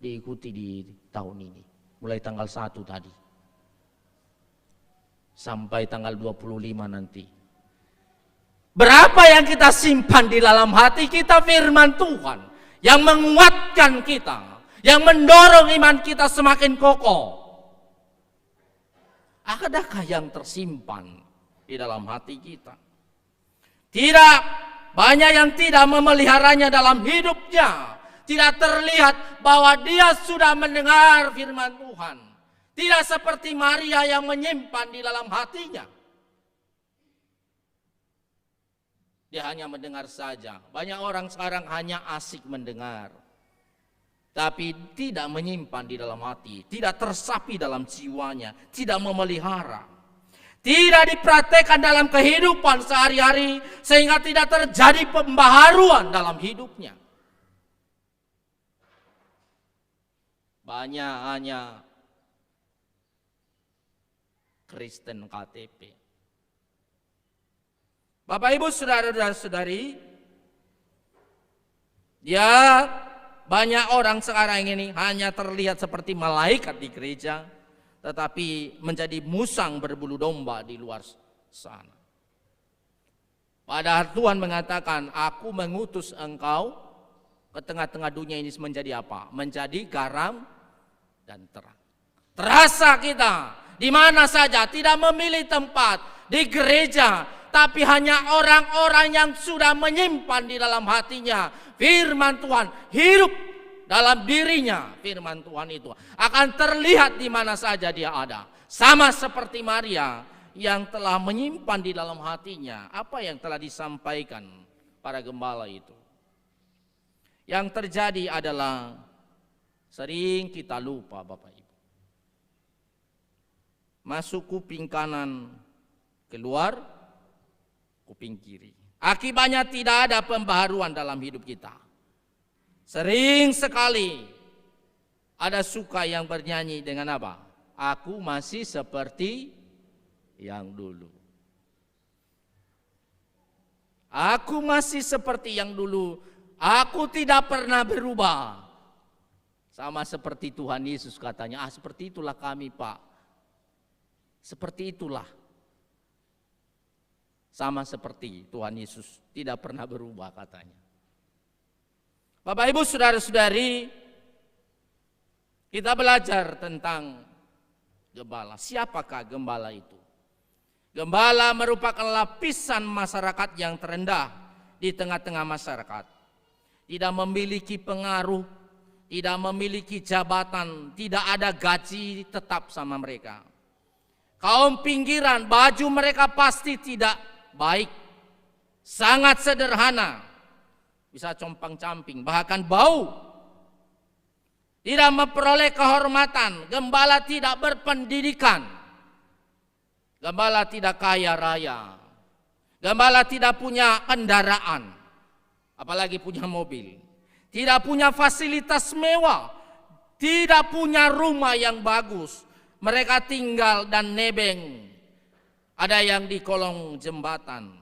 diikuti di tahun ini. Mulai tanggal 1 tadi. Sampai tanggal 25 nanti. Berapa yang kita simpan di dalam hati kita firman Tuhan. Yang menguatkan kita. Yang mendorong iman kita semakin kokoh. Adakah yang tersimpan di dalam hati kita? Tidak banyak yang tidak memeliharanya dalam hidupnya. Tidak terlihat bahwa dia sudah mendengar firman Tuhan. Tidak seperti Maria yang menyimpan di dalam hatinya. Dia hanya mendengar saja. Banyak orang sekarang hanya asik mendengar, tapi tidak menyimpan di dalam hati, tidak tersapi dalam jiwanya, tidak memelihara, tidak dipraktekkan dalam kehidupan sehari-hari, sehingga tidak terjadi pembaharuan dalam hidupnya. Banyak hanya Kristen KTP. Bapak Ibu saudara-saudari, ya banyak orang sekarang ini hanya terlihat seperti malaikat di gereja, tetapi menjadi musang berbulu domba di luar sana. Padahal Tuhan mengatakan, aku mengutus engkau ke tengah-tengah dunia ini menjadi apa? Menjadi garam dan terang. Terasa kita di mana saja, tidak memilih tempat, di gereja, tapi hanya orang-orang yang sudah menyimpan di dalam hatinya firman Tuhan, hidup dalam dirinya. Firman Tuhan itu akan terlihat di mana saja dia ada. Sama seperti Maria yang telah menyimpan di dalam hatinya apa yang telah disampaikan para gembala itu. Yang terjadi adalah sering kita lupa, Bapak Ibu. Masuk kuping kanan, keluar kuping kiri. Akibatnya tidak ada pembaharuan dalam hidup kita. Sering sekali ada suka yang bernyanyi dengan apa? Aku masih seperti yang dulu. Aku masih seperti yang dulu. Aku tidak pernah berubah. Sama seperti Tuhan Yesus katanya, seperti itulah kami Pak. Seperti itulah. Sama seperti Tuhan Yesus, tidak pernah berubah katanya. Bapak Ibu saudara-saudari, kita belajar tentang gembala. Siapakah gembala itu? Gembala merupakan lapisan masyarakat yang terendah di tengah-tengah masyarakat. Tidak memiliki pengaruh, tidak memiliki jabatan, tidak ada gaji tetap sama mereka. Kaum pinggiran, baju mereka pasti tidak baik, sangat sederhana, bisa compang-camping, bahkan bau. Tidak memperoleh kehormatan, gembala tidak berpendidikan, gembala tidak kaya raya, gembala tidak punya kendaraan, apalagi punya mobil, tidak punya fasilitas mewah, tidak punya rumah yang bagus. Mereka tinggal dan nebeng. Ada yang di kolong jembatan,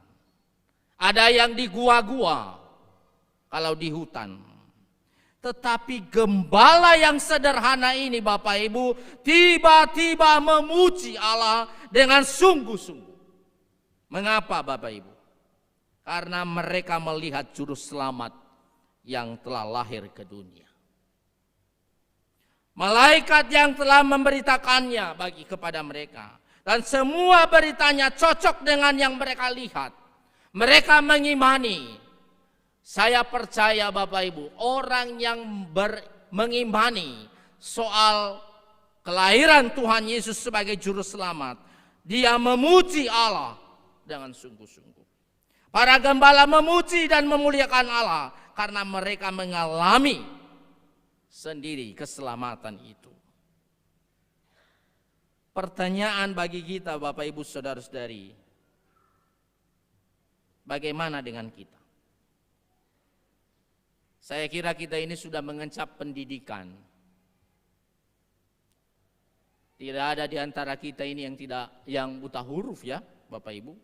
ada yang di gua-gua, kalau di hutan. Tetapi gembala yang sederhana ini Bapak Ibu tiba-tiba memuji Allah dengan sungguh-sungguh. Mengapa Bapak Ibu? Karena mereka melihat juru selamat yang telah lahir ke dunia. Malaikat yang telah memberitakannya kepada mereka. Dan semua beritanya cocok dengan yang mereka lihat. Mereka mengimani. Saya percaya Bapak Ibu, orang yang mengimani soal kelahiran Tuhan Yesus sebagai juru selamat, dia memuji Allah dengan sungguh-sungguh. Para gembala memuji dan memuliakan Allah karena mereka mengalami sendiri keselamatan itu. Pertanyaan bagi kita Bapak Ibu saudara-saudari, bagaimana dengan kita? Saya kira kita ini sudah mengencap pendidikan. Tidak ada di antara kita ini yang buta huruf ya, Bapak Ibu.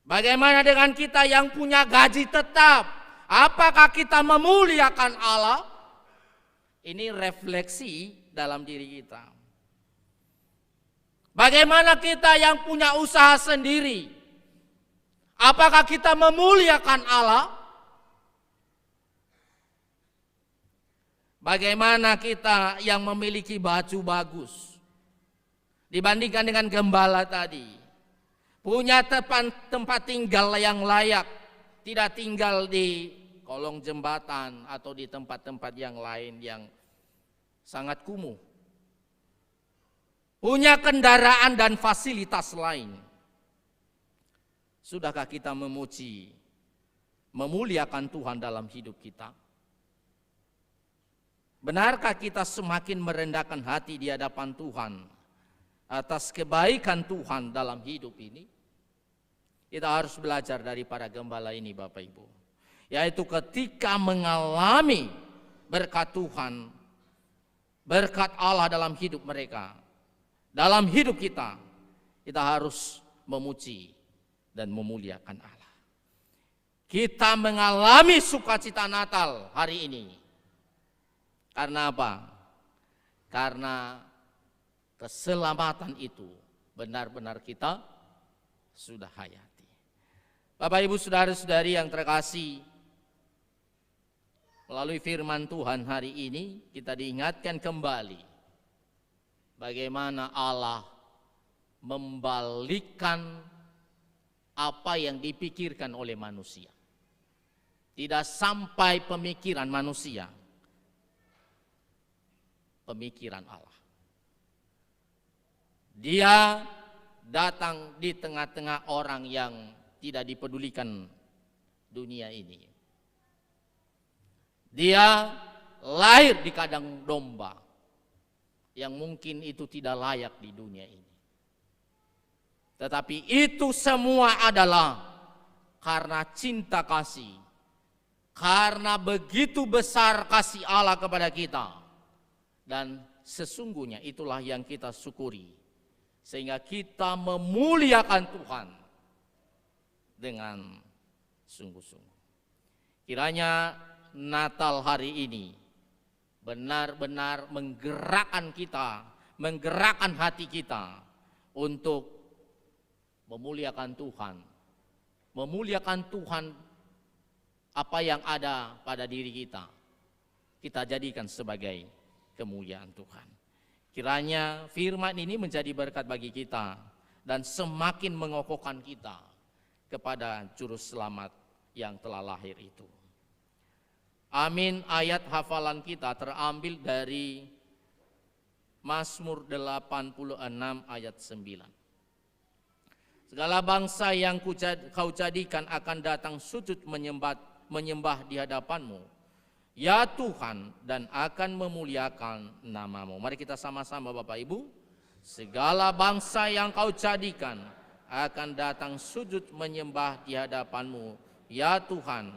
Bagaimana dengan kita yang punya gaji tetap? Apakah kita memuliakan Allah? Ini refleksi dalam diri kita. Bagaimana kita yang punya usaha sendiri? Apakah kita memuliakan Allah? Bagaimana kita yang memiliki baju bagus dibandingkan dengan gembala tadi? punya tempat tinggal yang layak, tidak tinggal di kolong jembatan atau di tempat-tempat yang lain yang sangat kumuh. Punya kendaraan dan fasilitas lain. Sudahkah kita memuji, memuliakan Tuhan dalam hidup kita? Benarkah kita semakin merendahkan hati di hadapan Tuhan atas kebaikan Tuhan dalam hidup ini? Kita harus belajar dari para gembala ini, Bapak Ibu. Yaitu ketika mengalami berkat Tuhan, berkat Allah dalam hidup mereka, dalam hidup kita, kita harus memuji dan memuliakan Allah. Kita mengalami sukacita Natal hari ini. Karena apa? Karena keselamatan itu benar-benar kita sudah hayati. Bapak Ibu saudara-saudari yang terkasih, melalui firman Tuhan hari ini kita diingatkan kembali bagaimana Allah membalikkan apa yang dipikirkan oleh manusia. Tidak sampai pemikiran manusia, pemikiran Allah. Dia datang di tengah-tengah orang yang tidak dipedulikan dunia ini. Dia lahir di kandang domba yang mungkin itu tidak layak di dunia ini. Tetapi itu semua adalah karena cinta kasih, karena begitu besar kasih Allah kepada kita. Dan sesungguhnya itulah yang kita syukuri. Sehingga kita memuliakan Tuhan dengan sungguh-sungguh. Kiranya Natal hari ini benar-benar menggerakkan kita, menggerakkan hati kita untuk memuliakan Tuhan. Memuliakan Tuhan apa yang ada pada diri kita. Kita jadikan sebagai kemuliaan Tuhan. Kiranya firman ini menjadi berkat bagi kita dan semakin mengokohkan kita kepada juru selamat yang telah lahir itu. Amin. Ayat hafalan kita terambil dari Mazmur 86 ayat 9. Segala bangsa yang kau jadikan akan datang sujud menyembah di hadapanmu, ya Tuhan, dan akan memuliakan nama-Mu. Mari kita sama-sama Bapak Ibu. Segala bangsa yang kau jadikan akan datang sujud menyembah di hadapan-Mu, ya Tuhan,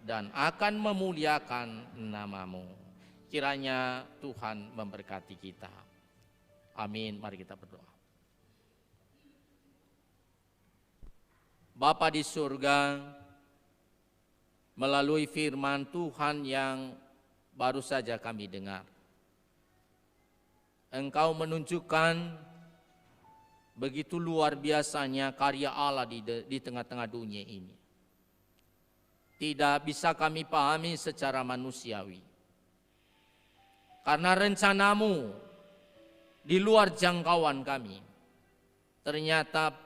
dan akan memuliakan nama-Mu. Kiranya Tuhan memberkati kita. Amin. Mari kita berdoa. Bapa di surga, melalui firman Tuhan yang baru saja kami dengar, Engkau menunjukkan begitu luar biasanya karya Allah di tengah-tengah dunia ini. Tidak bisa kami pahami secara manusiawi. Karena rencana-Mu di luar jangkauan kami. Ternyata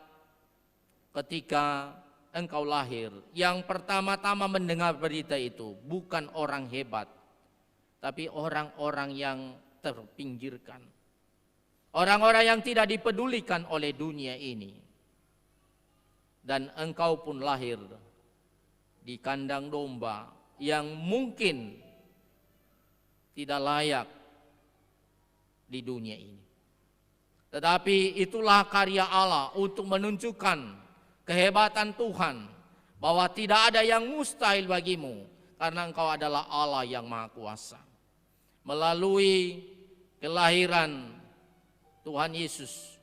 ketika Engkau lahir, yang pertama-tama mendengar berita itu bukan orang hebat, tapi orang-orang yang terpinggirkan. Orang-orang yang tidak dipedulikan oleh dunia ini. Dan Engkau pun lahir di kandang domba yang mungkin tidak layak di dunia ini. Tetapi itulah karya Allah untuk menunjukkan kehebatan Tuhan, bahwa tidak ada yang mustahil bagimu, karena Engkau adalah Allah yang Maha Kuasa. Melalui kelahiran Tuhan Yesus,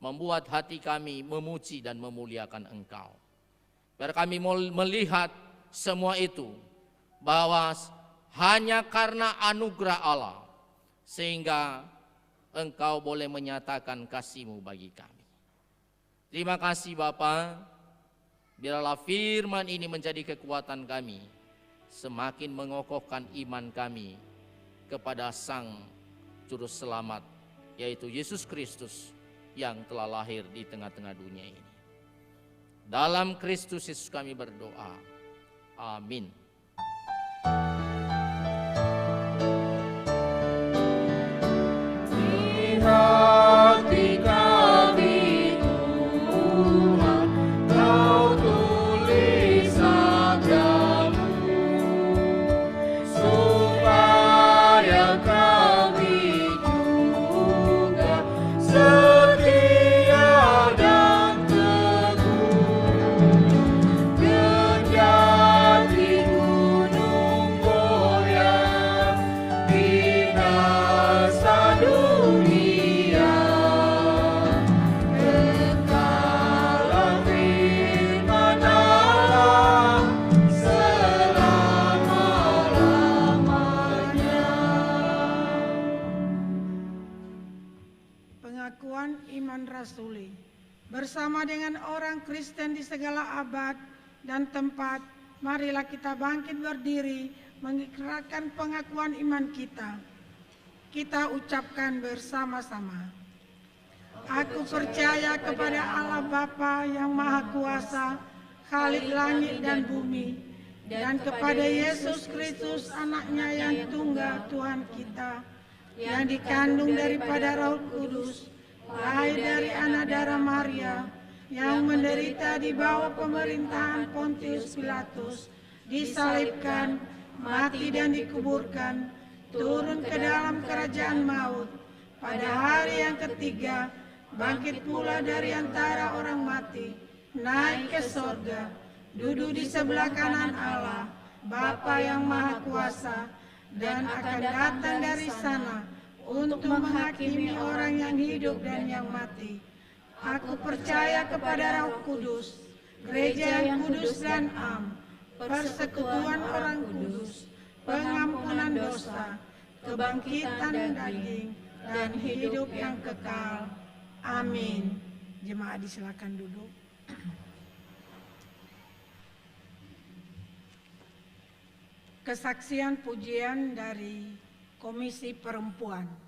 membuat hati kami memuji dan memuliakan Engkau. Biar kami melihat semua itu, bahwa hanya karena anugerah Allah, sehingga Engkau boleh menyatakan kasih-Mu bagi kami. Terima kasih Bapa, biarlah firman ini menjadi kekuatan kami, semakin mengokohkan iman kami kepada Sang Juru Selamat, yaitu Yesus Kristus yang telah lahir di tengah-tengah dunia ini. Dalam Kristus Yesus kami berdoa. Amin. Di hati kami Tuhan, Kau tulis sabdamu, supaya kami juga setia dan teguh. Kendati gunung goyang, binasa dunia, kekalah firman Allah selama-lamanya. Pengakuan iman rasuli. Bersama dengan orang Kristen di segala abad dan tempat, marilah kita bangkit berdiri mengikrarkan pengakuan iman kita. Kita ucapkan bersama-sama. Aku percaya kepada Allah Bapa yang Maha Kuasa, Khalik langit dan bumi, dan kepada Yesus Kristus anaknya yang tunggal Tuhan kita, yang dikandung daripada Roh Kudus, lahir dari anak darah Maria, yang menderita di bawah pemerintahan Pontius Pilatus, disalibkan, mati dan dikuburkan, turun ke dalam kerajaan maut, pada hari yang ketiga bangkit pula dari antara orang mati, naik ke sorga, duduk di sebelah kanan Allah, Bapa yang Maha Kuasa, dan akan datang dari sana untuk menghakimi orang yang hidup dan yang mati. Aku percaya kepada Roh Kudus, gereja yang kudus dan am, persekutuan orang kudus, pengampunan dosa, kebangkitan daging, dan hidup yang kekal. Amin. Jemaat disilakan duduk. Kesaksian pujian dari Komisi Perempuan.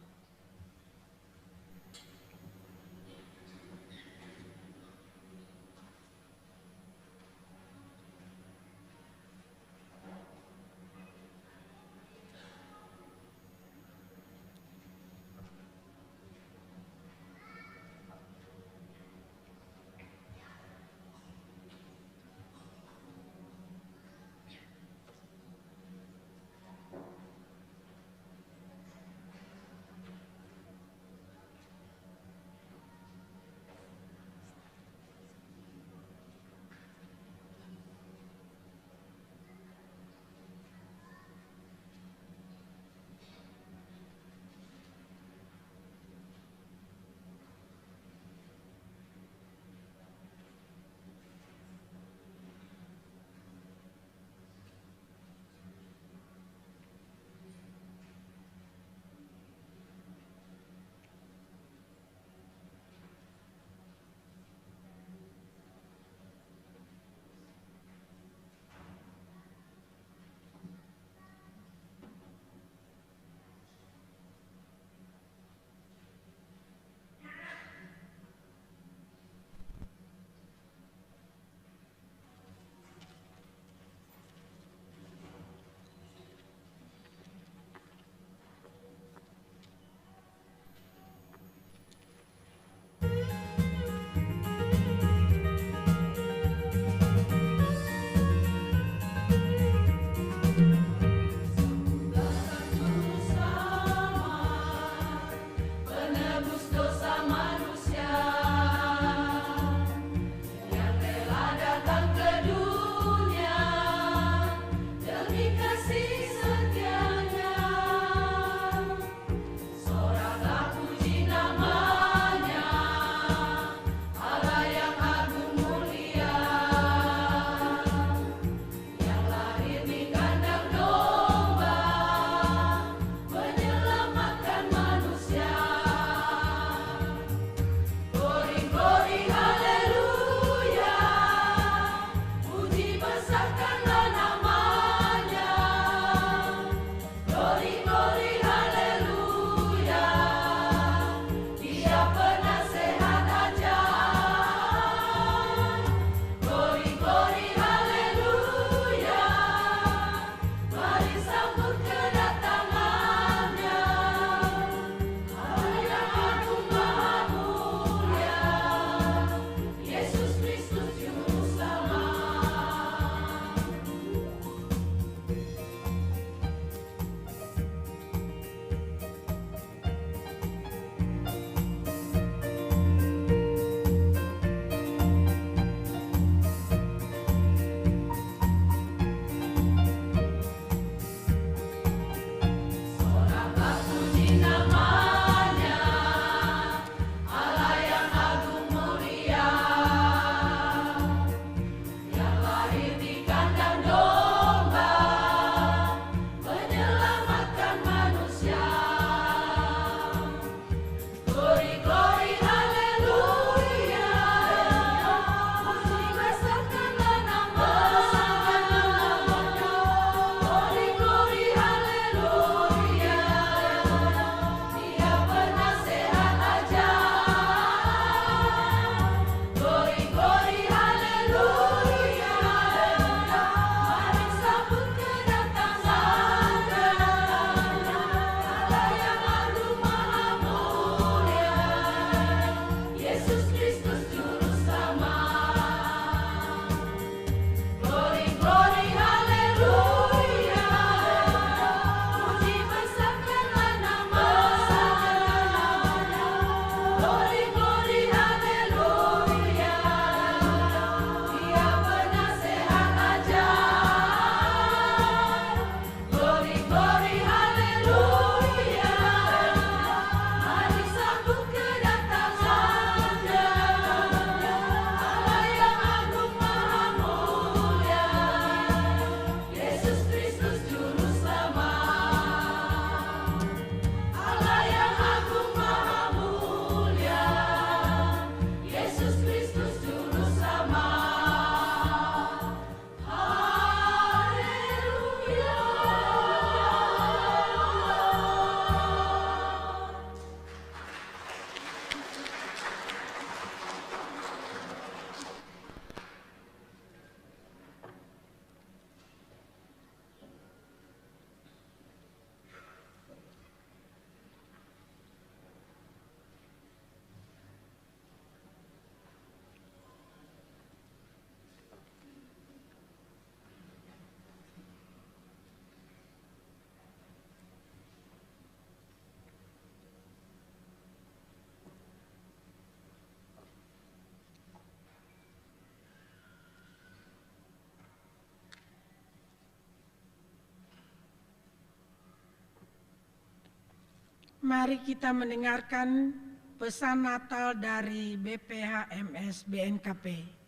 Mari kita mendengarkan pesan Natal dari BPHMS BNKP.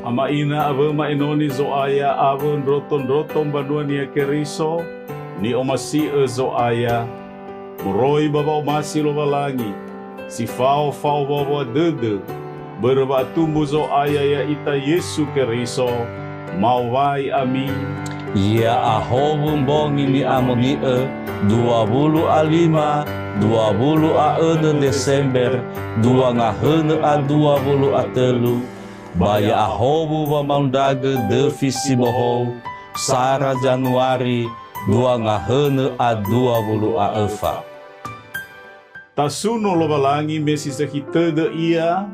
Ama ina ave mainoni zo aya ave roton banua nia keriso ni omasi zo aya muroi baba omasi lo balangi si fao baba dede berba tumbu zo aya ya ita Yesu keriso mawai amin. Ya ahobu bongi ni amoni 25 Desember 2023 Baya ahobu wa maundaga devisi bohou Sara Januari 2024 Tasuno lo balangi mesi sekita de ia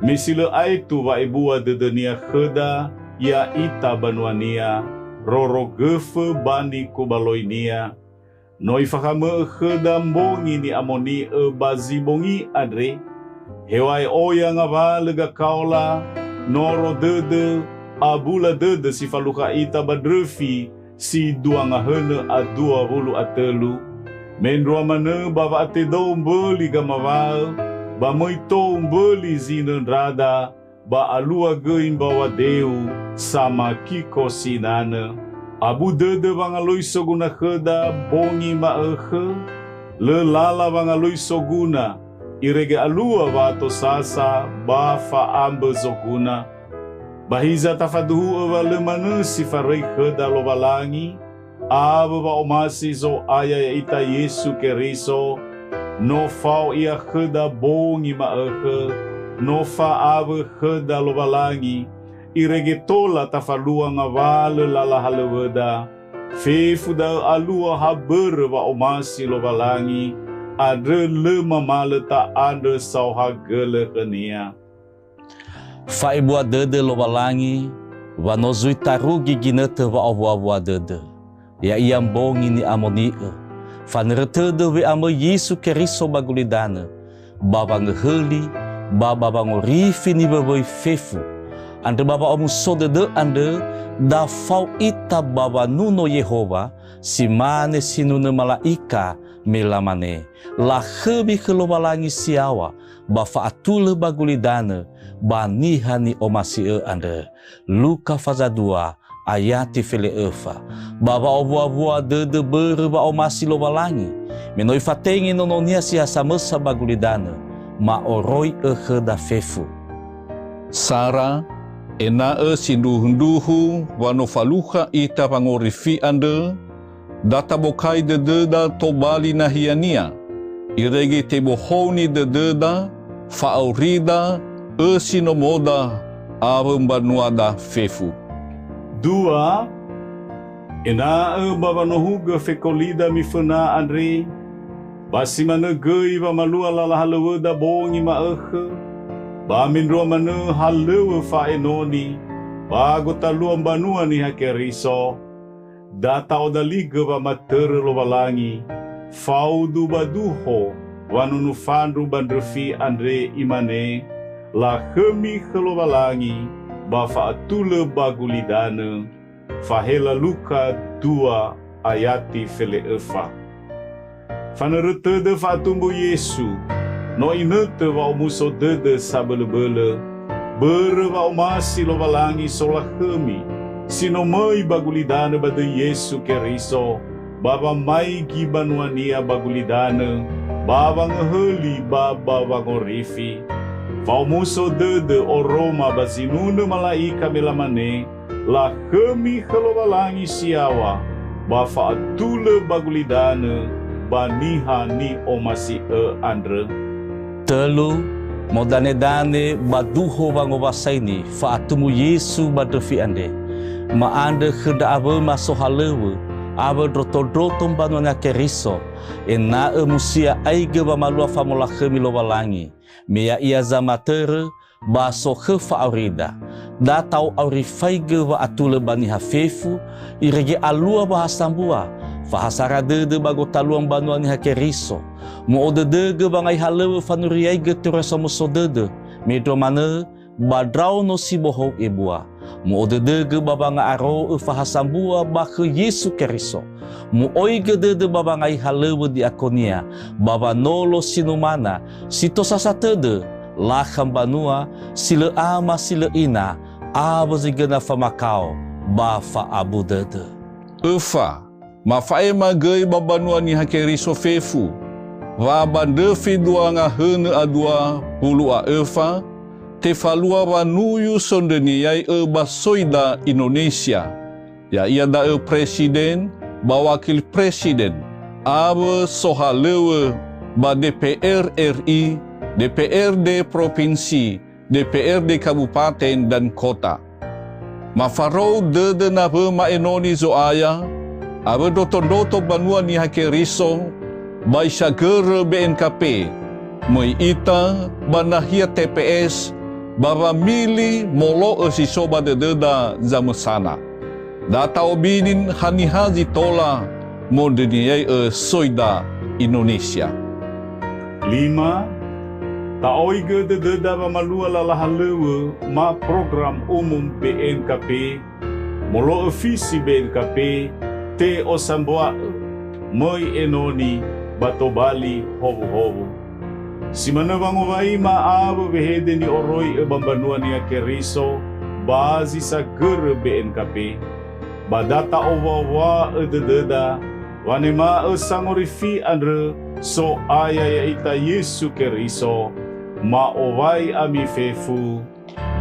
mesi le aitu wa ibua de denia kheda ya ita banuania roro gefe bani kubaloinia noi fakame kheda mbongi ni amoni bazi bongi adre hewai oya ngava lega kaula noro dede abula dede si faluka ita badrefi si dua ngahene a 23 Mendroa mana bava ate do mbeli gamaval ba moito mbeli zinen rada ba alua gein bawa deu sama kiko sinana abu dede bangaloi soguna kheda bongi ma le lala bangaloi soguna irege alua vato sasa ba fa ambe zoguna bahiza tafaduhu eva le mana si farei kheda lo balangi Aba ba omasi zo aya ya ita Yesu keriso no fau ia kheda bongi ma no fa aba kheda lo balangi irege tola tafalua ngavale lala haleweda fefu da alua haber ba omasi lo balangi adre le mamale ta ande sau hagele kenia fa ibu dede lo balangi wa no zui tarugi ginete wa awa dede ya iam bongi ni amoni fanertede we amo Yesu keriso bagulidana baba ngeheli baba ngorifi ni baboi fefu ande baba omu sodede ande da fau ita baba nuno Yehova simane sinune malaika melamane la hebi kelobalangi siawa bafa atule bagulidana banihani omasi ande Luka faza 2 ayati fele efa baba obua dede berba omasi lo balangi menoi fatengi nononia si hasamesa bagulidana ma oroi da fefu Sara ena sinduhunduhu wanofaluha ita pangorifi ande data bokai dededa tobali nahiania irege tebohoni dededa faaurida sinomoda avembanuada fefu Dua, ena baba nohuga fekolida mi fena andre, basi mana gei ba malua lala halewe da bongi ma ba minro mana halewe fa enoni, ba gota luam banua ni hakeriso, data oda liga ba mater lo balangi, faudu baduho, wanunu fandu bandrefi andre imane, la khemi khelo balangi, Bafa atule bagulidana fahela Luka 2 ayati fele efa fanerete de fatumbu Yesu no inete wa umuso dede sabele-bele bere wa umasi lo balangi sola khemi sino mai bagulidana bade Yesu keriso baba mai gibanuania bagulidana baba ngeheli baba ngorifi Faumuso dede o Roma bazinune malaika melamane la khemi khalobalangi siawa bafa atule bagulidane baniha ni omasi andre telu modane baduho bangobasaini fa atumu Yesu badrefi ande Maanda heda ave masohalewe, ave droto-droto banuana keriso, ena musia aiga ba malua famula khemi lo walangi, mea ia zamatere, baso hefa aurida, datau aurifaiga wa atule bani hafefu, irege alua bahasambua, fahasara dede bagotaluang banuani hakeriso, mo odedege bangai halewe fanuriaiga turesa musodede, medro mana badrau no sibohou ebua, mo odedege babanga aro fahasambua bakhe Yesu keriso, mo oiga dede babangai halewe di akonia, baba nolo sinumana, sito sasatede, lakam banua, sila ama sila ina, abazigana famakau, bafa abu dede. Efa, mafae magai babanua ni hakeriso fefu, va bandefi dua nga hene adua hulu a efa, te falua wanuyu sondeniai basoida Indonesia, ya ia da presiden, bawakil presiden, abe sohalewe ba DPR RI, DPRD Provinsi, DPRD Kabupaten dan Kota. Mafarou dede nabe maenoni zoaya, abe doto-doto banua ni hakeriso, bai syagere BNKP, moi ita banahia TPS, baba mili molo sisoba dededa zamesana. Data obinin hanihazi tola modeniai soida Indonesia. 5. Taoiga dededa mamalua lalahalewe ma program umum BNKP, molo visi BNKP, te osamboa, moi enoni, bato bali hovo-hovo. Simana bangovai maawe behede ni oroi bambanua ni akeriso, bazi sa ger BNKP, badata owawa dededa, wanema sangorifi andre, so aya ita Yesu keriso, ma owai ami fefu.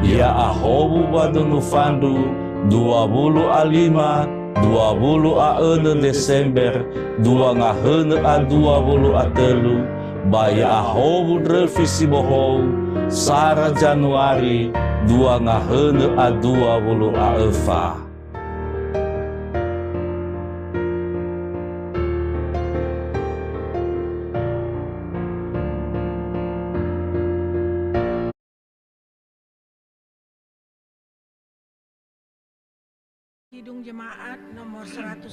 Ya ahobu badunu fandu 25 Desember 2023 baya ahobu drevisi bohou Sara Januari 2024. Kidung Jemaat nomor 109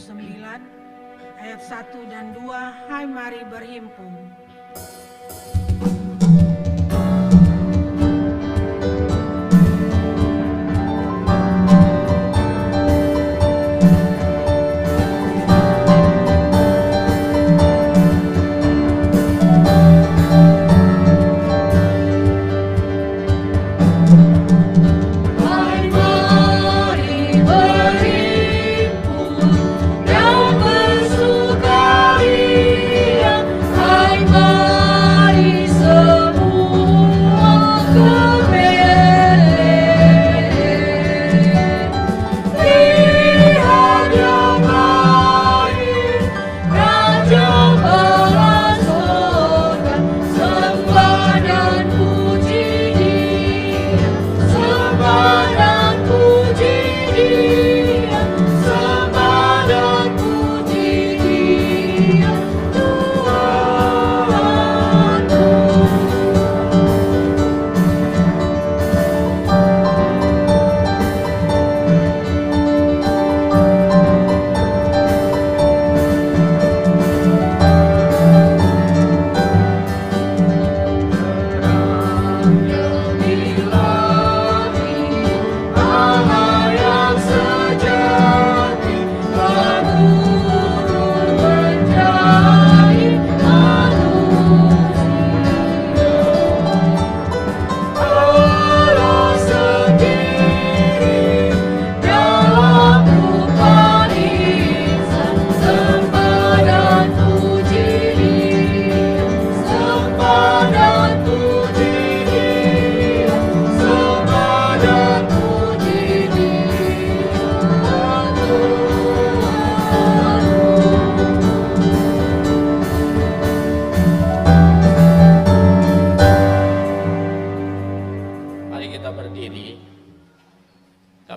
ayat 1 dan 2, hai mari berhimpun. Hai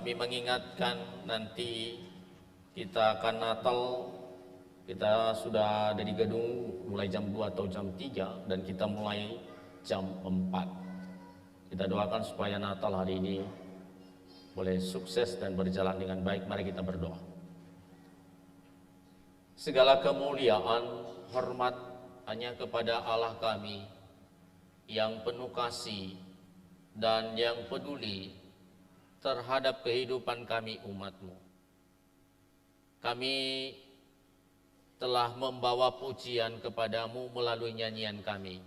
kami mengingatkan nanti kita akan Natal. Kita sudah ada di gedung mulai jam 2 atau jam 3 dan kita mulai jam 4. Kita doakan supaya Natal hari ini boleh sukses dan berjalan dengan baik. Mari kita berdoa. Segala kemuliaan, hormat hanya kepada Allah kami yang penuh kasih dan yang peduli terhadap kehidupan kami umat-Mu. Kami telah membawa pujian kepadamu melalui nyanyian kami.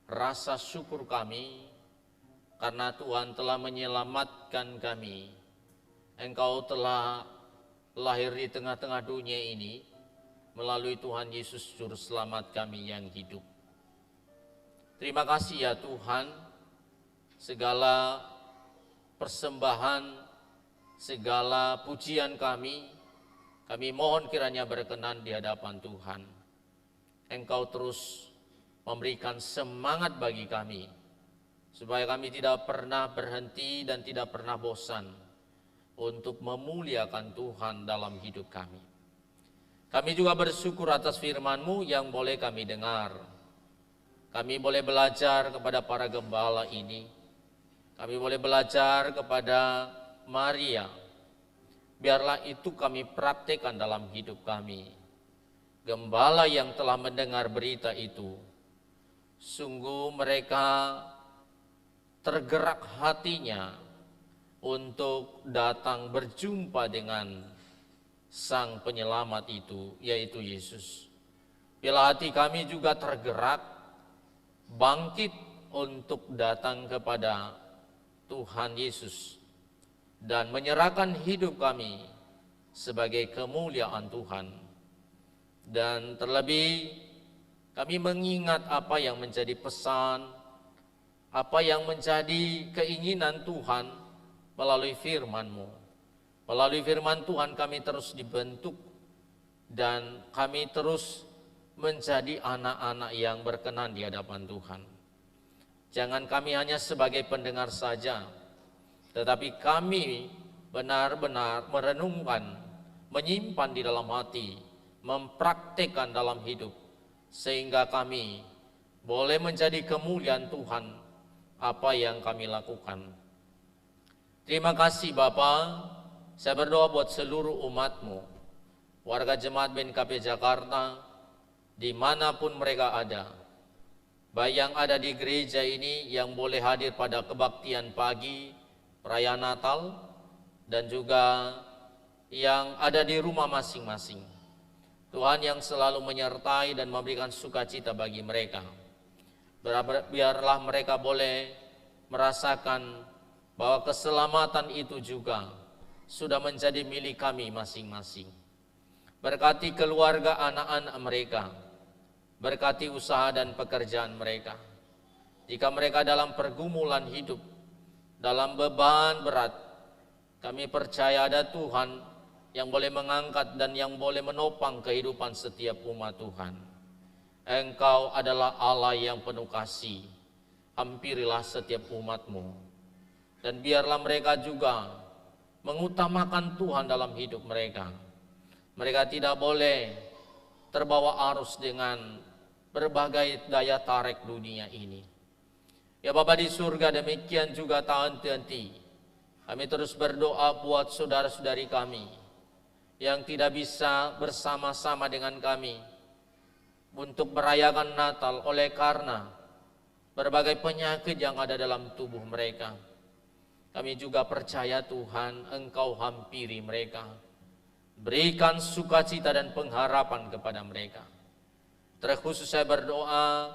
Rasa syukur kami karena Tuhan telah menyelamatkan kami. Engkau telah lahir di tengah-tengah dunia ini melalui Tuhan Yesus Juru Selamat kami yang hidup. Terima kasih ya Tuhan, segala persembahan, segala pujian kami mohon kiranya berkenan di hadapan Tuhan. Engkau terus memberikan semangat bagi kami, supaya kami tidak pernah berhenti dan tidak pernah bosan untuk memuliakan Tuhan dalam hidup kami. Kami juga bersyukur atas firman-Mu yang boleh kami dengar. Kami boleh belajar kepada para gembala ini. Kami boleh belajar kepada Maria. Biarlah itu kami praktekkan dalam hidup kami. Gembala yang telah mendengar berita itu, sungguh mereka tergerak hatinya untuk datang berjumpa dengan Sang Penyelamat itu, yaitu Yesus. Biarlah hati kami juga tergerak, bangkit untuk datang kepada Tuhan Yesus dan menyerahkan hidup kami sebagai kemuliaan Tuhan. Dan terlebih kami mengingat apa yang menjadi pesan, apa yang menjadi keinginan Tuhan melalui firman-Mu. Melalui firman Tuhan kami terus dibentuk dan kami terus menjadi anak-anak yang berkenan di hadapan Tuhan. Jangan kami hanya sebagai pendengar saja, tetapi kami benar-benar merenungkan, menyimpan di dalam hati, mempraktekkan dalam hidup, sehingga kami boleh menjadi kemuliaan Tuhan apa yang kami lakukan. Terima kasih Bapa. Saya berdoa buat seluruh umat-Mu, warga jemaat BNKP Jakarta, dimanapun mereka ada, baik yang ada di gereja ini yang boleh hadir pada kebaktian pagi perayaan Natal, dan juga yang ada di rumah masing-masing. Tuhan yang selalu menyertai dan memberikan sukacita bagi mereka. Biarlah mereka boleh merasakan bahwa keselamatan itu juga sudah menjadi milik kami masing-masing. Berkati keluarga anak-anak mereka, berkati usaha dan pekerjaan mereka. Jika mereka dalam pergumulan hidup, dalam beban berat, kami percaya ada Tuhan yang boleh mengangkat dan yang boleh menopang kehidupan setiap umat Tuhan. Engkau adalah Allah yang penuh kasih. Hampirilah setiap umat-Mu. Dan biarlah mereka juga mengutamakan Tuhan dalam hidup mereka. Mereka tidak boleh terbawa arus dengan berbagai daya tarik dunia ini. Ya Bapa di surga, demikian juga tak henti-henti kami terus berdoa buat saudara-saudari kami yang tidak bisa bersama-sama dengan kami untuk merayakan Natal oleh karena berbagai penyakit yang ada dalam tubuh mereka. Kami juga percaya Tuhan, Engkau hampiri mereka. Berikan sukacita dan pengharapan kepada mereka. Terkhusus saya berdoa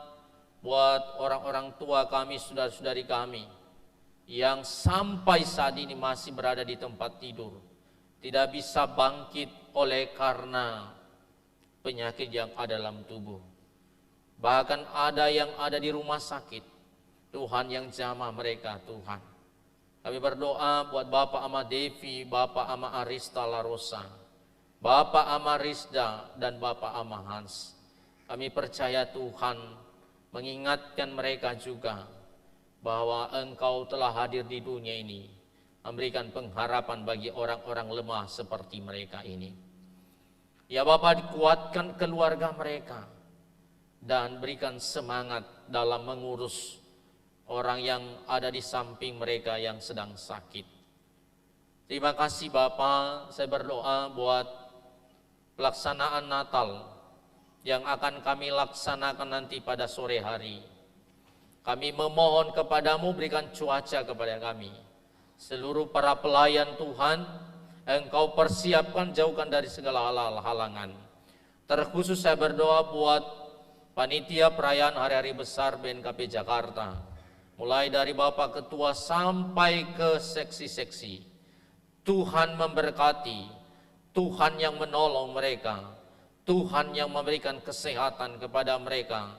buat orang-orang tua kami, saudara-saudari kami yang sampai saat ini masih berada di tempat tidur, tidak bisa bangkit oleh karena penyakit yang ada dalam tubuh. Bahkan ada yang ada di rumah sakit. Tuhan yang jamah mereka, Tuhan. Kami berdoa buat Bapak Ama Devi, Bapak Ama Arista Larosa, Bapak Ama Rizda, dan Bapak Ama Hans. Kami percaya Tuhan mengingatkan mereka juga bahwa Engkau telah hadir di dunia ini memberikan pengharapan bagi orang-orang lemah seperti mereka ini. Ya Bapa, dikuatkan keluarga mereka dan berikan semangat dalam mengurus orang yang ada di samping mereka yang sedang sakit. Terima kasih Bapa, saya berdoa buat pelaksanaan Natal yang akan kami laksanakan nanti pada sore hari. Kami memohon kepadamu, berikan cuaca kepada kami. Seluruh para pelayan Tuhan, Engkau persiapkan, jauhkan dari segala halangan. Terkhusus saya berdoa buat panitia perayaan hari-hari besar BNKP Jakarta. Mulai dari Bapak Ketua sampai ke seksi-seksi. Tuhan memberkati, Tuhan yang menolong mereka, Tuhan yang memberikan kesehatan kepada mereka,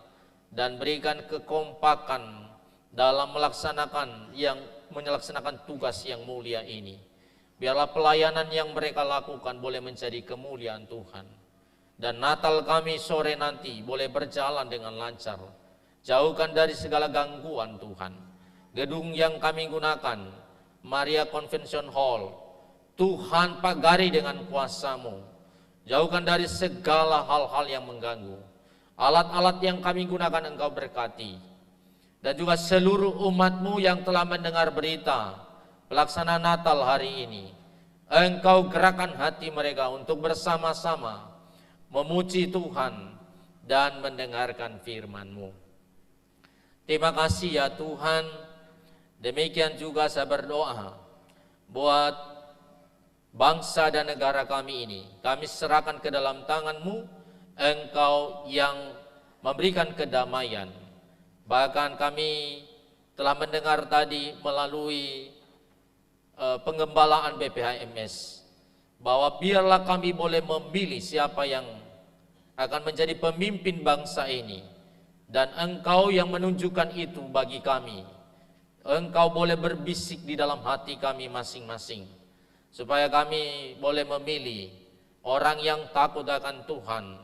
dan berikan kekompakan dalam melaksanakan tugas yang mulia ini. Biarlah pelayanan yang mereka lakukan boleh menjadi kemuliaan Tuhan. Dan Natal kami sore nanti boleh berjalan dengan lancar. Jauhkan dari segala gangguan Tuhan. Gedung yang kami gunakan, Maria Convention Hall, Tuhan pagari dengan kuasa-Mu. Jauhkan dari segala hal-hal yang mengganggu. Alat-alat yang kami gunakan Engkau berkati. Dan juga seluruh umat-Mu yang telah mendengar berita pelaksanaan Natal hari ini, Engkau gerakan hati mereka untuk bersama-sama memuji Tuhan dan mendengarkan firman-Mu. Terima kasih ya Tuhan. Demikian juga saya berdoa buat bangsa dan negara kami ini. Kami serahkan ke dalam tangan-Mu, Engkau yang memberikan kedamaian. Bahkan kami telah mendengar tadi melalui penggembalaan BPHMS bahwa biarlah kami boleh memilih siapa yang akan menjadi pemimpin bangsa ini, dan Engkau yang menunjukkan itu bagi kami. Engkau boleh berbisik di dalam hati kami masing-masing supaya kami boleh memilih orang yang takut akan Tuhan,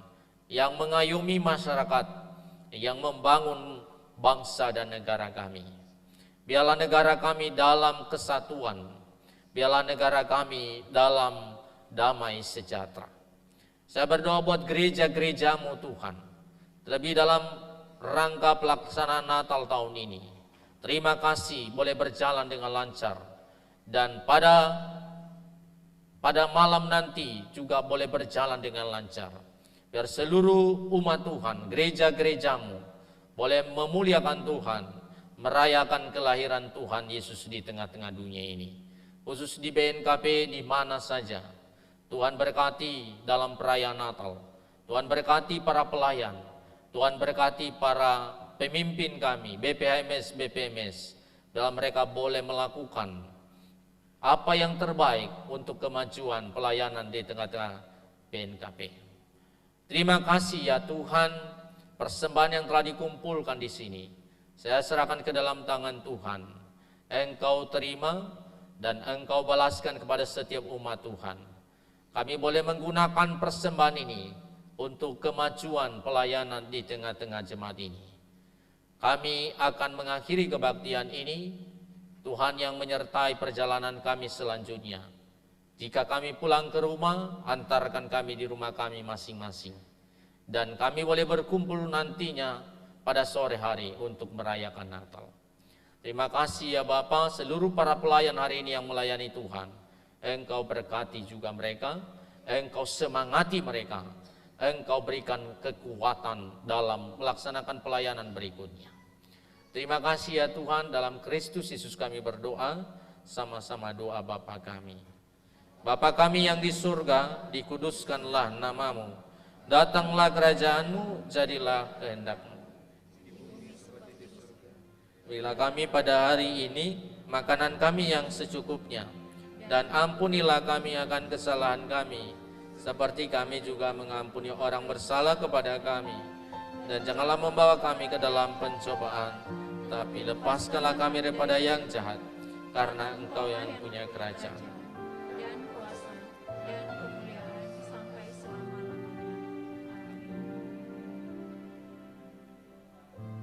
yang mengayomi masyarakat, yang membangun bangsa dan negara kami. Biarlah negara kami dalam kesatuan, biarlah negara kami dalam damai sejahtera. Saya berdoa buat gereja-gereja-Mu Tuhan, terlebih dalam rangka pelaksanaan Natal tahun ini. Terima kasih boleh berjalan dengan lancar, dan pada malam nanti juga boleh berjalan dengan lancar. Biar seluruh umat Tuhan, gereja-gereja-Mu boleh memuliakan Tuhan, merayakan kelahiran Tuhan Yesus di tengah-tengah dunia ini. Khusus di BNKP, di mana saja. Tuhan berkati dalam perayaan Natal. Tuhan berkati para pelayan. Tuhan berkati para pemimpin kami, BPHMS, BPMS. Dalam mereka boleh melakukan apa yang terbaik untuk kemajuan pelayanan di tengah-tengah BNKP. Terima kasih ya Tuhan, persembahan yang telah dikumpulkan di sini. Saya serahkan ke dalam tangan Tuhan. Engkau terima dan Engkau balaskan kepada setiap umat Tuhan. Kami boleh menggunakan persembahan ini untuk kemajuan pelayanan di tengah-tengah jemaat ini. Kami akan mengakhiri kebaktian ini, Tuhan yang menyertai perjalanan kami selanjutnya. Jika kami pulang ke rumah, antarkan kami di rumah kami masing-masing. Dan kami boleh berkumpul nantinya pada sore hari untuk merayakan Natal. Terima kasih ya Bapa, seluruh para pelayan hari ini yang melayani Tuhan. Engkau berkati juga mereka, Engkau semangati mereka, Engkau berikan kekuatan dalam melaksanakan pelayanan berikutnya. Terima kasih ya Tuhan, dalam Kristus Yesus kami berdoa, sama-sama doa Bapa kami. Bapa kami yang di surga, dikuduskanlah nama-Mu, datanglah kerajaan-Mu, jadilah kehendak-Mu. Berilah kami pada hari ini makanan kami yang secukupnya, dan ampunilah kami akan kesalahan kami, seperti kami juga mengampuni orang bersalah kepada kami. Dan janganlah membawa kami ke dalam pencobaan, tapi lepaskanlah kami daripada yang jahat, karena Engkau yang punya kerajaan dan kuasa dan kemuliaan sampai selama-lamanya. Amin.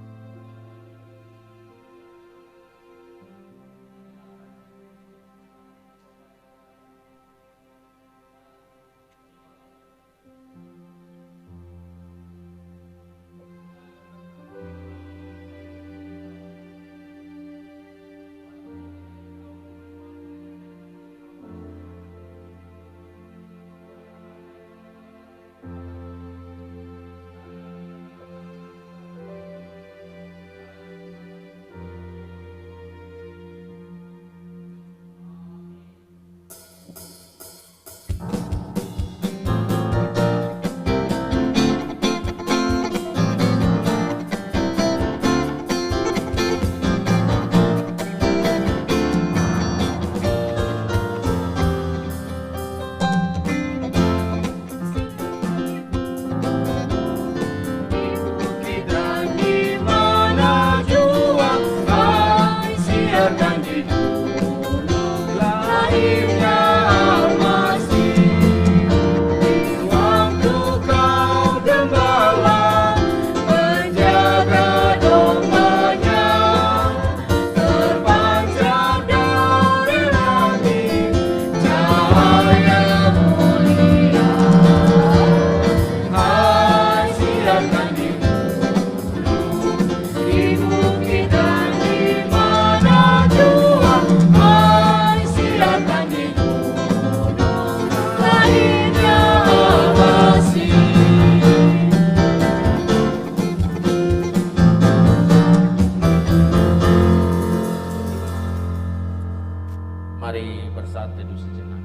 saat teduh sejenak.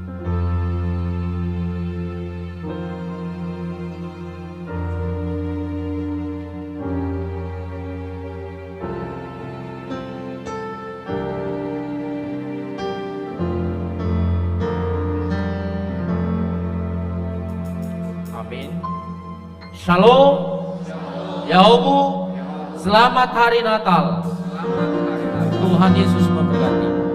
Amin. Shalom. Yaomu. Selamat Hari Natal. Tuhan Yesus memberkati.